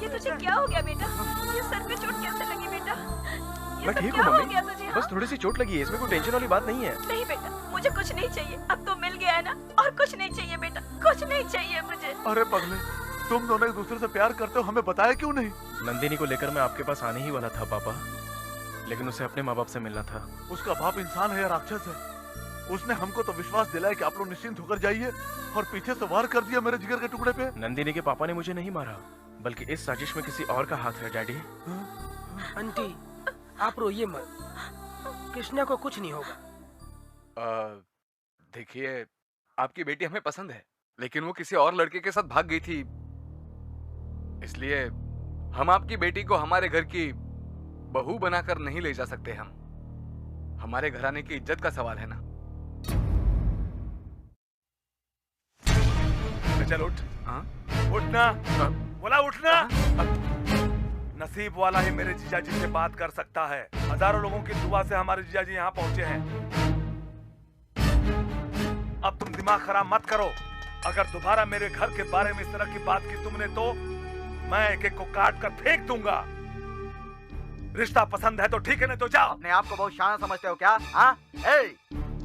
S3: ये तुझे क्या हो गया बेटा? ये सर पे चोट कैसे लगी बेटा?
S8: मैं ठीक हूँ मम्मी, बस थोड़ी सी चोट लगी है, इसमें कोई टेंशन वाली बात नहीं है।
S3: नहीं बेटा, मुझे कुछ नहीं चाहिए, अब तो मिल गया है ना, और कुछ नहीं चाहिए बेटा, कुछ नहीं चाहिए मुझे।
S14: अरे पगले, तुम दोनों एक दूसरे से प्यार करते हो, हमें बताया क्यों नहीं?
S8: नंदिनी को लेकर मैं आपके पास आने ही वाला था पापा, लेकिन उसे अपने माँ बाप से मिलना था।
S14: उसका बाप इंसान है या राक्षस है? उसने हमको तो विश्वास दिलाया कि आप लोग निश्चिंत होकर जाइए, और पीछे से वार कर दिया मेरे जिगर के टुकड़े पे।
S8: नंदिनी के पापा ने मुझे नहीं मारा, बल्कि इस साजिश में किसी और का हाथ है डैडी।
S12: आंटी, आप रोइए मत, कृष्णा को कुछ नहीं होगा।
S13: देखिए, आपकी बेटी हमें पसंद है, लेकिन वो किसी और लड़के के साथ भाग गई थी, इसलिए हम आपकी बेटी को हमारे घर की बहू बनाकर नहीं ले जा सकते। हम हमारे घराने की इज्जत का सवाल है ना।
S4: चल उठ। उठना, बोला उठना। नसीब वाला ही मेरे जीजाजी से बात कर सकता है। हजारों लोगों की दुआ से हमारे जीजाजी यहाँ पहुँचे हैं। दिमाग खराब मत करो। अगर दोबारा मेरे घर के बारे में इस तरह की बात की तुमने तो मैं एक एक को काट कर फेंक दूंगा। रिश्ता पसंद है तो ठीक है, नहीं तो जाओ।
S2: अपने आप को बहुत शान समझते हो क्या? हाँ,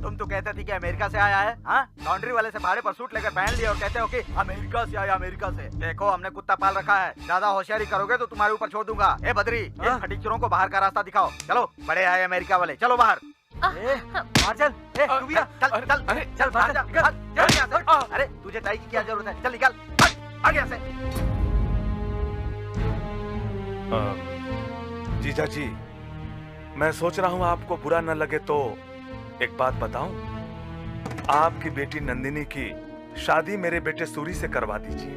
S2: तुम तो कहते थे कि अमेरिका से आया है। हाँ, लॉन्ड्री वाले से भाड़े पर सूट लेकर पहन लिया और कहते हो कि अमेरिका से आया, अमेरिका से। देखो हमने कुत्ता पाल रखा है, ज्यादा होशियारी करोगे तो तुम्हारे ऊपर छोड़ दूंगा। ए बद्री, इन फटीचरों को बाहर का रास्ता दिखाओ। चलो, बड़े आए अमेरिका वाले, चलो बाहर। बाहर चल, तू भी आ, चल चल चल बाहर जा, चल यहाँ से। अरे तुझे टाई की क्या जरूरत है? चल निकल, आ गया से।
S4: जीजा जी, मैं सोच रहा हूँ आपको बुरा न लगे तो एक बात बताऊं, आपकी बेटी नंदिनी की शादी मेरे बेटे सूरी से करवा दीजिए।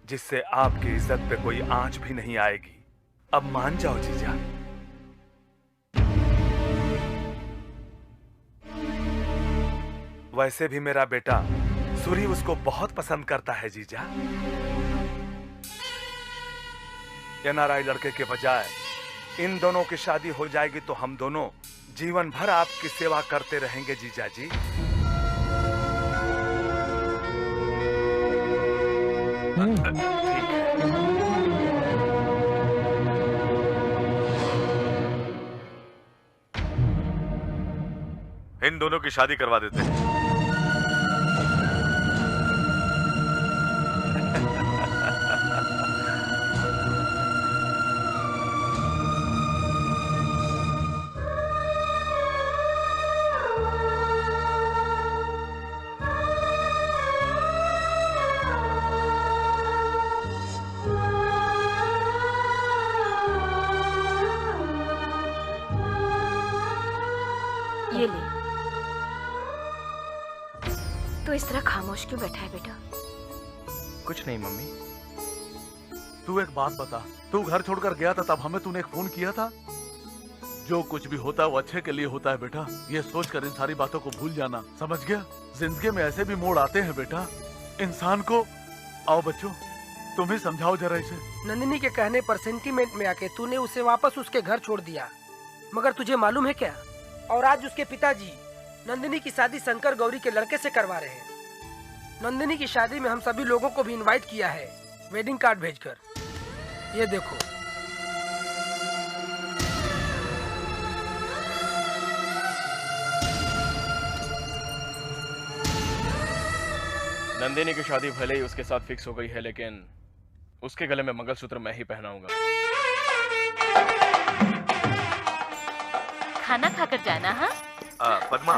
S4: जिससे आपकी इज्जत पे कोई आंच भी नहीं आएगी। अब मान जाओ जीजा। वैसे भी मेरा बेटा सूरी उसको बहुत पसंद करता है जीजा। एनआरआई लड़के के बजाय इन दोनों की शादी हो जाएगी तो हम दोनों जीवन भर आपकी सेवा करते रहेंगे जीजा जी।
S14: इन दोनों की शादी करवा देते हैं।
S3: ये ले। तो इस तरह खामोश क्यों बैठा है बेटा?
S11: कुछ नहीं मम्मी।
S14: तू एक बात बता, तू घर छोड़कर गया था तब हमें तूने एक फोन किया था? जो कुछ भी होता है वो अच्छे के लिए होता है बेटा। ये सोचकर इन सारी बातों को भूल जाना, समझ गया? जिंदगी में ऐसे भी मोड़ आते हैं बेटा इंसान को। आओ बच्चों, तुम ही समझाओ जरा इसे।
S12: नंदिनी के कहने पर सेंटीमेंट में आके तूने उसे वापस उसके घर छोड़ दिया, मगर तुझे मालूम है क्या, और आज उसके पिताजी नंदिनी की शादी शंकर गौरी के लड़के से करवा रहे हैं। नंदिनी की शादी में हम सभी लोगों को भी इनवाइट किया है, वेडिंग कार्ड भेजकर। ये देखो।
S8: नंदिनी की शादी भले ही उसके साथ फिक्स हो गई है, लेकिन उसके गले में मंगलसूत्र मैं ही पहनाऊंगा।
S7: खाना खाकर जाना। हाँ
S14: पद्मा,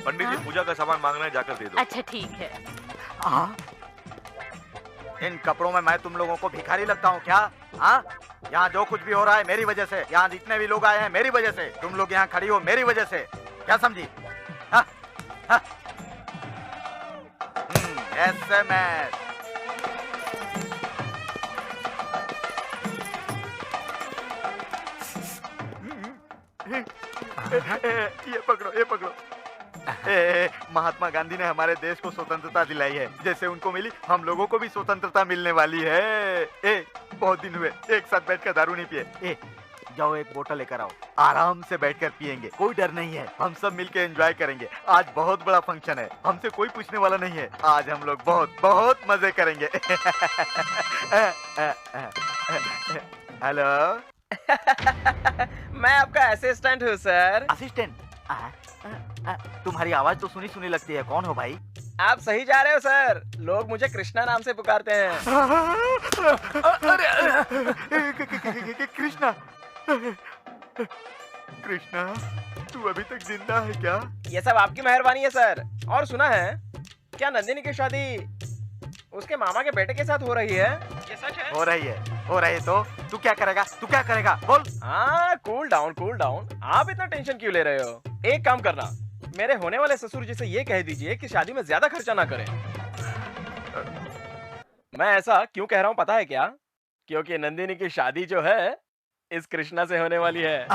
S14: पंडित जी पूजा का सामान मांगना है, जाकर दे दो।
S7: अच्छा ठीक है।
S2: हाँ? इन कपड़ों में मैं तुम लोगों को भिखारी लगता हूँ क्या? हाँ? यहाँ जो कुछ भी हो रहा है मेरी वजह से, यहाँ जितने भी लोग आए हैं मेरी वजह से, तुम लोग यहाँ खड़ी हो मेरी वजह से, क्या समझी? हाँ? हाँ? SMS। ये पकड़ो, ये पकड़ो। महात्मा गांधी ने हमारे देश को स्वतंत्रता दिलाई है, जैसे उनको मिली हम लोगों को भी स्वतंत्रता मिलने वाली है। बहुत दिन हुए एक साथ बैठकर दारू नहीं पिए। जाओ एक बोतल लेकर आओ, आराम से बैठकर पिएंगे, कोई डर नहीं है, हम सब मिलकर एंजॉय करेंगे। आज बहुत बड़ा फंक्शन है, हमसे कोई पूछने वाला नहीं है, आज हम लोग बहुत बहुत मजे करेंगे। हेलो।
S16: मैं आपका असिस्टेंट हूँ सर।
S2: असिस्टेंट? तुम्हारी आवाज तो सुनी सुनी लगती है, कौन हो भाई?
S16: आप सही जा रहे हो सर, लोग मुझे कृष्णा नाम से पुकारते हैं।
S2: कृष्णा, कृष्णा तू अभी तक जिंदा है क्या?
S16: ये सब आपकी मेहरबानी है सर। और सुना है क्या नंदिनी की शादी उसके मामा के बेटे के साथ हो रही है? ये सच है?
S2: हो रही है, हो रही है। तो तू क्या करेगा? तू क्या करेगा बोल।
S16: हाँ कूल डाउन, कूल डाउन। आप इतना टेंशन क्यों ले रहे हो? एक काम करना, मेरे होने वाले ससुर जी से ये कह दीजिए कि शादी में ज्यादा खर्चा ना करें। मैं ऐसा क्यों कह रहा हूँ पता है क्या? क्योंकि नंदिनी की शादी जो है इस कृष्णा से होने वाली है।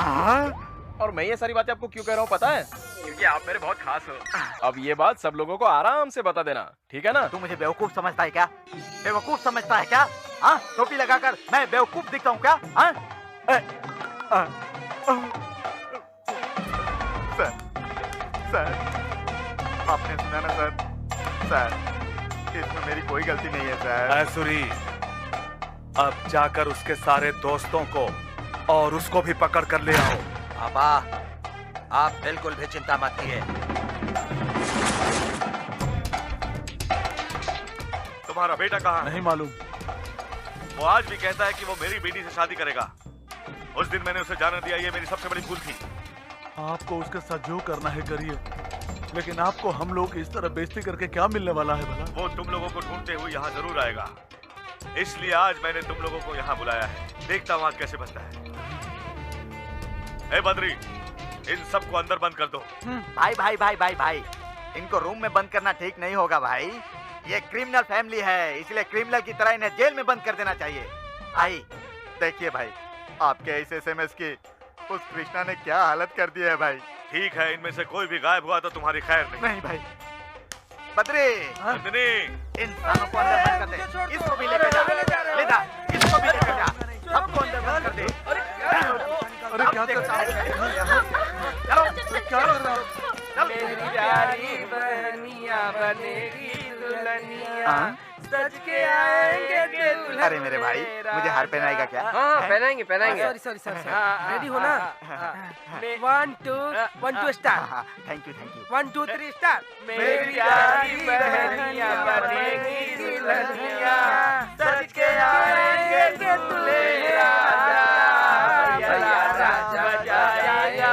S16: और मैं ये सारी बातें आपको क्यों कह रहा हूँ पता है? क्योंकि आप मेरे बहुत खास हो। अब ये बात सब लोगों को आराम से बता देना, ठीक है ना?
S2: तू मुझे बेवकूफ समझता है क्या? बेवकूफ समझता है क्या? हाँ, टोपी लगाकर मैं बेवकूफ दिखता हूँ क्या? हाँ? देना ना सर। सर, इसमें मेरी कोई गलती नहीं है सर।
S5: ऐसुरी, अब जाकर उसके सारे दोस्तों को और उसको भी पकड़ कर ले आओ।
S10: पापा, आप बिल्कुल भी चिंता मत कीजिए।
S4: तुम्हारा बेटा कहाँ है?
S14: नहीं मालूम।
S4: वो आज भी कहता है कि वो मेरी बेटी से शादी करेगा। उस दिन मैंने उसे जाने दिया, ये मेरी सबसे बड़ी भूल थी।
S14: आपको उसके साथ जो करना है करिए, लेकिन आपको हम लोग इस तरह बेइज्जती करके क्या मिलने वाला है भला?
S4: वो तुम लोगों को ढूंढते हुए यहाँ जरूर आएगा, इसलिए आज मैंने तुम लोगों को यहाँ बुलाया है। देखता हूँ आज कैसे बचता है। ए बद्री, इन सबको अंदर बंद कर दो।
S2: भाई भाई भाई भाई भाई, इनको रूम में बंद करना ठीक नहीं होगा भाई। ये क्रिमिनल फैमिली है, इसलिए क्रिमिनल की तरह इन्हें जेल में बंद कर देना चाहिए। भाई देखिए भाई, आपके इस SMS की उस कृष्णा ने क्या हालत कर दी है भाई।
S4: ठीक है, इनमें से कोई भी गायब हुआ तो तुम्हारी खैर नहीं।
S2: नहीं भाई। बद्री,
S4: नंदिनी,
S2: इंसानों को अंदर बंद कर दे। इसको भी लेकर जा, ले जा, इसको भी लेकर जा, सबको अंदर बंद कर दे।
S14: अरे क्या कर रहा है?
S2: चलो,
S14: क्या कर रहा है?
S12: मेरी प्यारी बहनिया बनेगी दुल्हनिया, सज के आएंगे दुल्हन।
S2: अरे मेरे भाई, मुझे हार पहनाएगा क्या?
S6: हाँ, पहनाएंगे पहनाएंगे।
S12: सॉरी सॉरी सॉरी, रेडी हो ना? 1 2 start.
S2: Thank you thank you.
S12: 1 2 3 start. मेरी प्यारी बहनिया बनेगी दुल्हनिया, सज के आएंगे दुल्हे राजा, राजा जाएगा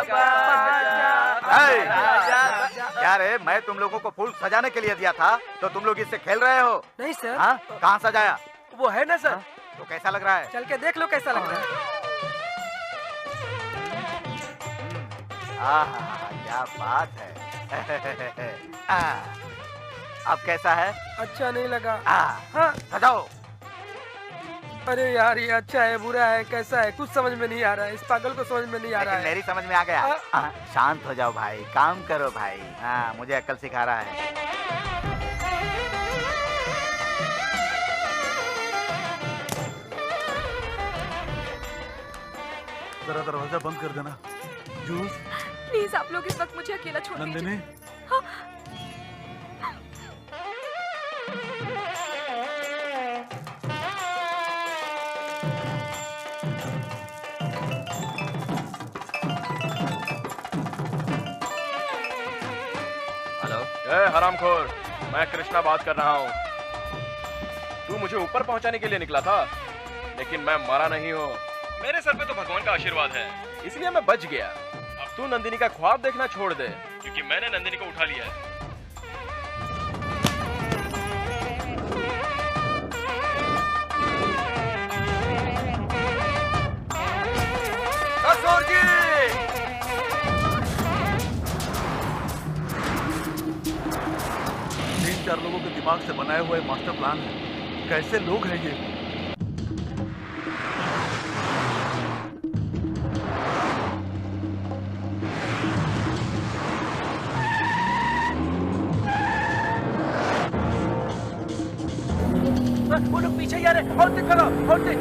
S2: यार मैं तुम लोगों को फूल सजाने के लिए दिया था, तो तुम लोग इससे खेल रहे हो?
S12: नहीं सर।
S2: हाँ, कहाँ सजाया?
S12: वो है ना सर।
S2: तो कैसा लग रहा है?
S12: चल के देख लो कैसा लग रहा है।
S2: क्या बात है। अब कैसा है?
S12: अच्छा नहीं लगा।
S2: हाँ, सजाओ।
S12: अरे यार, ये अच्छा है बुरा है कैसा है कुछ समझ में नहीं आ रहा है। इस पागल को समझ में नहीं आ रहा है।
S2: मेरी समझ में आ गया। शांत हो जाओ भाई, काम करो भाई। हाँ, मुझे अक्ल सिखा रहा है।
S14: जरा दरवाजा बंद कर देना। जूस,
S3: प्लीज आप लोग इस वक्त मुझे अकेला छोड़ दीजिए।
S14: नंदिनी,
S3: हाँ।
S8: ए हरामखोर, मैं कृष्णा बात कर रहा हूँ। तू मुझे ऊपर पहुँचाने के लिए निकला था, लेकिन मैं मरा नहीं हूँ। मेरे सर पे तो भगवान का आशीर्वाद है, इसलिए मैं बच गया। अब तू नंदिनी का ख्वाब देखना छोड़ दे, क्योंकि मैंने नंदिनी को उठा लिया है।
S14: चार लोगों के दिमाग से बनाए हुए मास्टर प्लान है। कैसे लोग हैं ये?
S12: वो लोग पीछे ही आ रहे। और देख करो, और देख।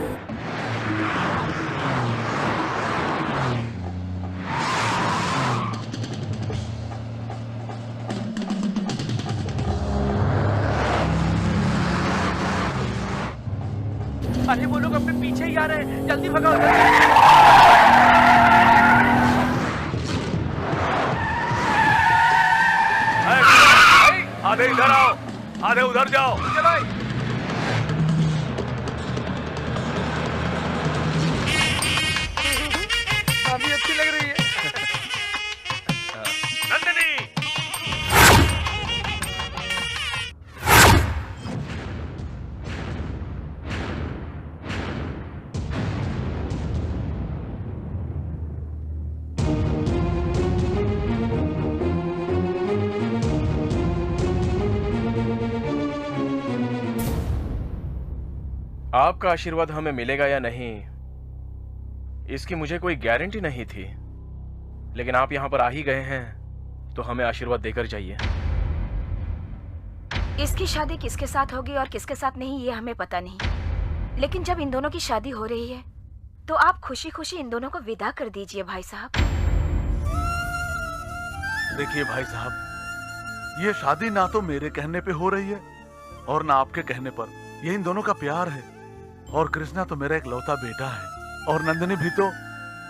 S12: अरे वो लोग अपने पीछे ही आ रहे हैं, जल्दी भगाओ।
S4: आधे इधर आओ, आधे उधर जाओ।
S12: अभी अच्छी लग रही है।
S4: नंदिनी,
S8: आपका आशीर्वाद हमें मिलेगा या नहीं, इसकी मुझे कोई गारंटी नहीं थी, लेकिन आप यहाँ पर आ ही गए हैं तो हमें आशीर्वाद देकर जाइए।
S3: इसकी शादी किसके साथ होगी और किसके साथ नहीं ये हमें पता नहीं, लेकिन जब इन दोनों की शादी हो रही है तो आप खुशी खुशी इन दोनों को विदा कर दीजिए भाई साहब।
S14: देखिए भाई साहब, ये शादी ना तो मेरे कहने पे हो रही है और ना आपके कहने पर। ये इन दोनों का प्यार है। और कृष्णा तो मेरा इकलौता बेटा है और नंदिनी भी तो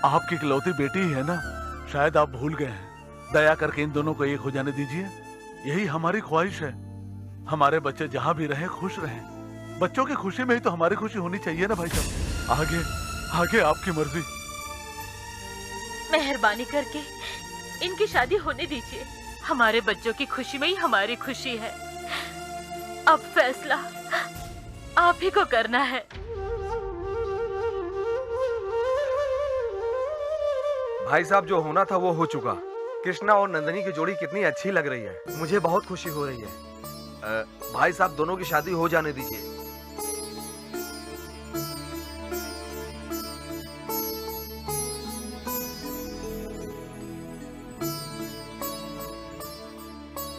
S14: आपकी इकलौती बेटी ही है ना। शायद आप भूल गए हैं। दया करके इन दोनों को एक हो जाने दीजिए। यही हमारी ख्वाहिश है। हमारे बच्चे जहाँ भी रहे खुश रहें। बच्चों की खुशी में ही तो हमारी खुशी होनी चाहिए ना भाई साहब। आगे आगे आपकी मर्जी।
S7: मेहरबानी करके इनकी शादी होने दीजिए। हमारे बच्चों की खुशी में ही हमारी खुशी है। अब फैसला आप ही को करना है।
S5: भाई साहब, जो होना था वो हो चुका। कृष्णा और नंदिनी की जोड़ी कितनी अच्छी लग रही है। मुझे बहुत खुशी हो रही है। भाई साहब, दोनों की शादी हो जाने दीजिए।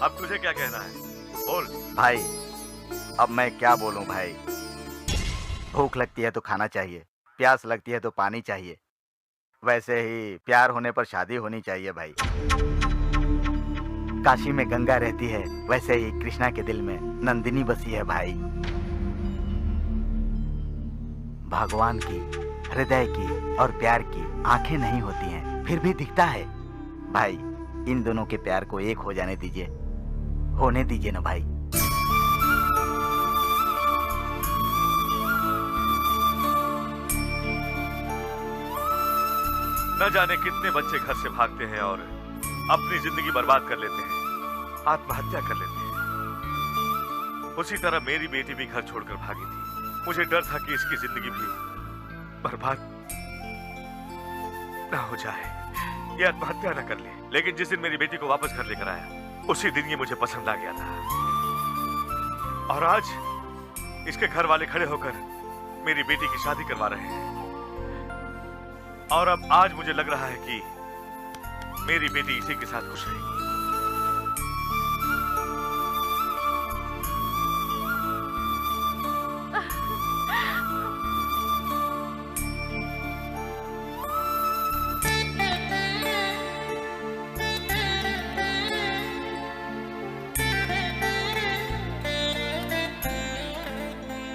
S4: अब तुझे क्या कहना है? बोल
S2: भाई। अब मैं क्या बोलूं भाई। भूख लगती है तो खाना चाहिए, प्यास लगती है तो पानी चाहिए। वैसे ही प्यार होने पर शादी होनी चाहिए भाई। काशी में गंगा रहती है, वैसे ही कृष्णा के दिल में नंदिनी बसी है भाई। भगवान की, हृदय की और प्यार की आंखें नहीं होती हैं, फिर भी दिखता है भाई। इन दोनों के प्यार को एक हो जाने दीजिए, होने दीजिए ना भाई।
S4: न जाने कितने बच्चे घर से भागते हैं और अपनी जिंदगी बर्बाद कर लेते हैं, आत्महत्या कर लेते हैं। उसी तरह मेरी बेटी भी घर छोड़कर भागी थी। मुझे डर था कि इसकी जिंदगी भी बर्बाद न हो जाए, ये आत्महत्या न कर ले। लेकिन जिस दिन मेरी बेटी को वापस घर लेकर आया, उसी दिन ये मुझे पसंद आ गया था। और आज इसके घर वाले खड़े होकर मेरी बेटी की शादी करवा रहे हैं। और अब आज मुझे लग रहा है कि मेरी बेटी इसी के साथ खुश रहेगी।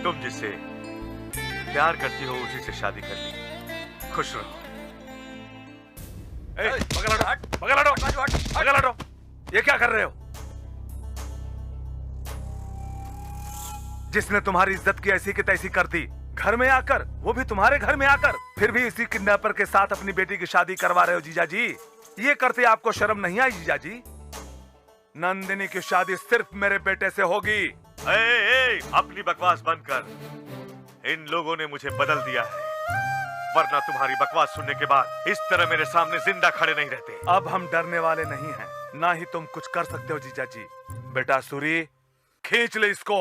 S4: तुम जिससे प्यार करती हो उसी से शादी कर ली। खुश रहो।
S5: बगल हटो। ये क्या कर रहे हो? जिसने तुम्हारी इज्जत की ऐसी की तैसी कर दी, घर में आकर, वो भी तुम्हारे घर में आकर, फिर भी इसी किडनैपर के साथ अपनी बेटी की शादी करवा रहे हो जीजा जी। ये करते आपको शर्म नहीं आई जीजा जी? नंदिनी की शादी सिर्फ मेरे बेटे से होगी।
S4: अपनी बकवास बंद कर। इन लोगों ने मुझे बदल दिया है, वरना तुम्हारी बकवास सुनने के बाद इस तरह मेरे सामने जिंदा खड़े नहीं रहते।
S5: अब हम डरने वाले नहीं हैं, ना ही तुम कुछ कर सकते हो जीजा जी। बेटा सूरी, खींच ले इसको।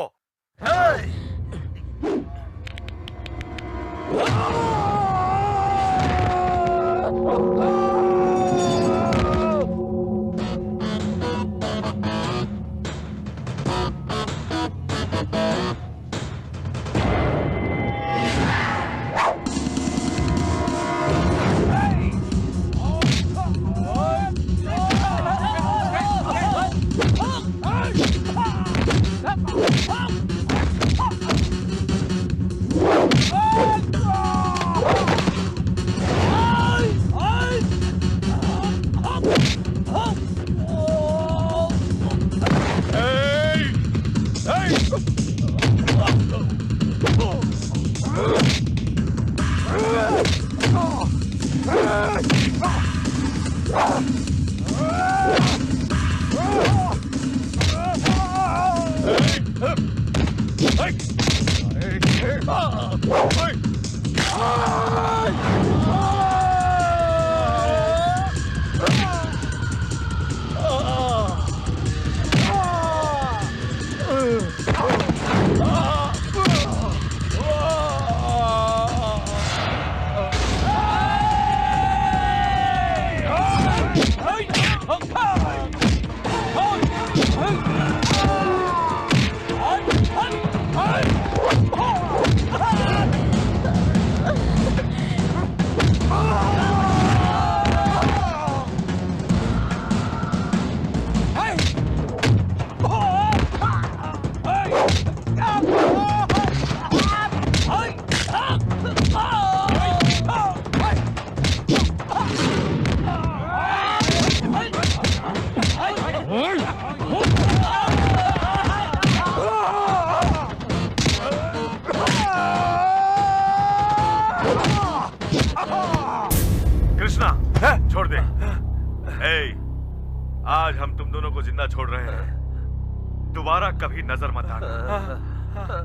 S4: आज हम तुम दोनों को जिंदा छोड़ रहे हैं, दोबारा कभी नजर मत आना।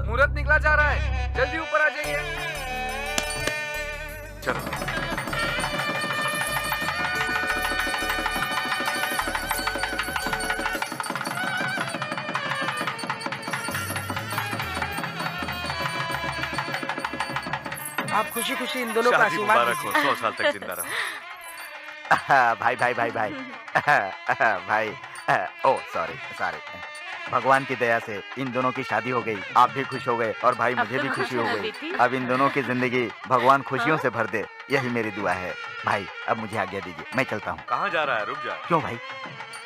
S13: मुहूर्त निकला जा रहा है, जल्दी ऊपर आ जाइए।
S4: चलो।
S12: आप खुशी खुशी इन दोनों का
S4: शादी
S12: आशीर्वाद
S4: मुबारक हो, 100 साल तक जिंदा रहो।
S2: भाई भाई भाई भाई भाई ओ सॉरी सॉरी। भगवान की दया से इन दोनों की शादी हो गई, आप भी खुश हो गए और भाई मुझे भी खुशी हो गई। अब इन दोनों की जिंदगी भगवान खुशियों से भर दे, यही मेरी दुआ है। भाई अब मुझे आज्ञा दीजिए, मैं चलता हूँ।
S4: कहाँ जा रहा है? रुक जा।
S2: क्यों भाई?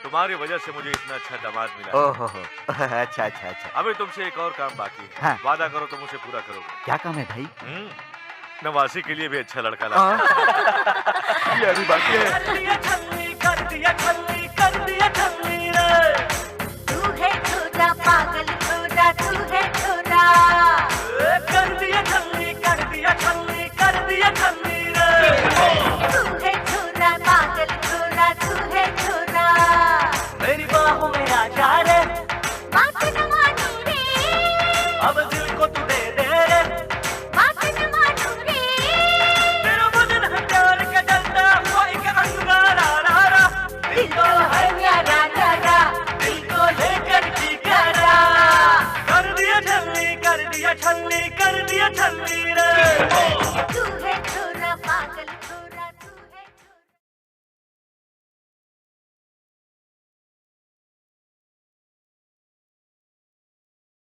S4: तुम्हारी वजह से मुझे इतना अच्छा दामाद मिला।
S2: ओहो अच्छा अच्छा अच्छा।
S4: अभी तुमसे एक और काम बाकी है।
S2: हाँ।
S4: वादा करो तुम उसे पूरा करोगे।
S2: क्या काम है भाई?
S4: नवासी के लिए भी अच्छा लड़का ला। ये अभी बाकी है।
S19: कर दिया छल्ली कर दिया छल्ली कर दिया छल्ली रे।
S1: तू है छोटा पागल छोटा, तू है छोटा।
S19: कर दिया छल्ली कर दिया छल्ली कर दिया छल्ली रे।
S1: तू है छोटा पागल छोटा, तू है छोटा।
S19: मेरी बाहों में आ जा रे,
S1: बात न मानू रे,
S19: अब दिल को तू दे दे रे।
S1: बात न मानू रे,
S19: तेरा बदन है प्यार का जलता हुआ एक अंगारा रा रा। दिल को है प्यारा रा रा, दिल को लेकर की करा। कर दिया छल्ली कर दिया छल्ली कर दिया छल्ली रे।
S1: तू है छोटा पागल छोटा।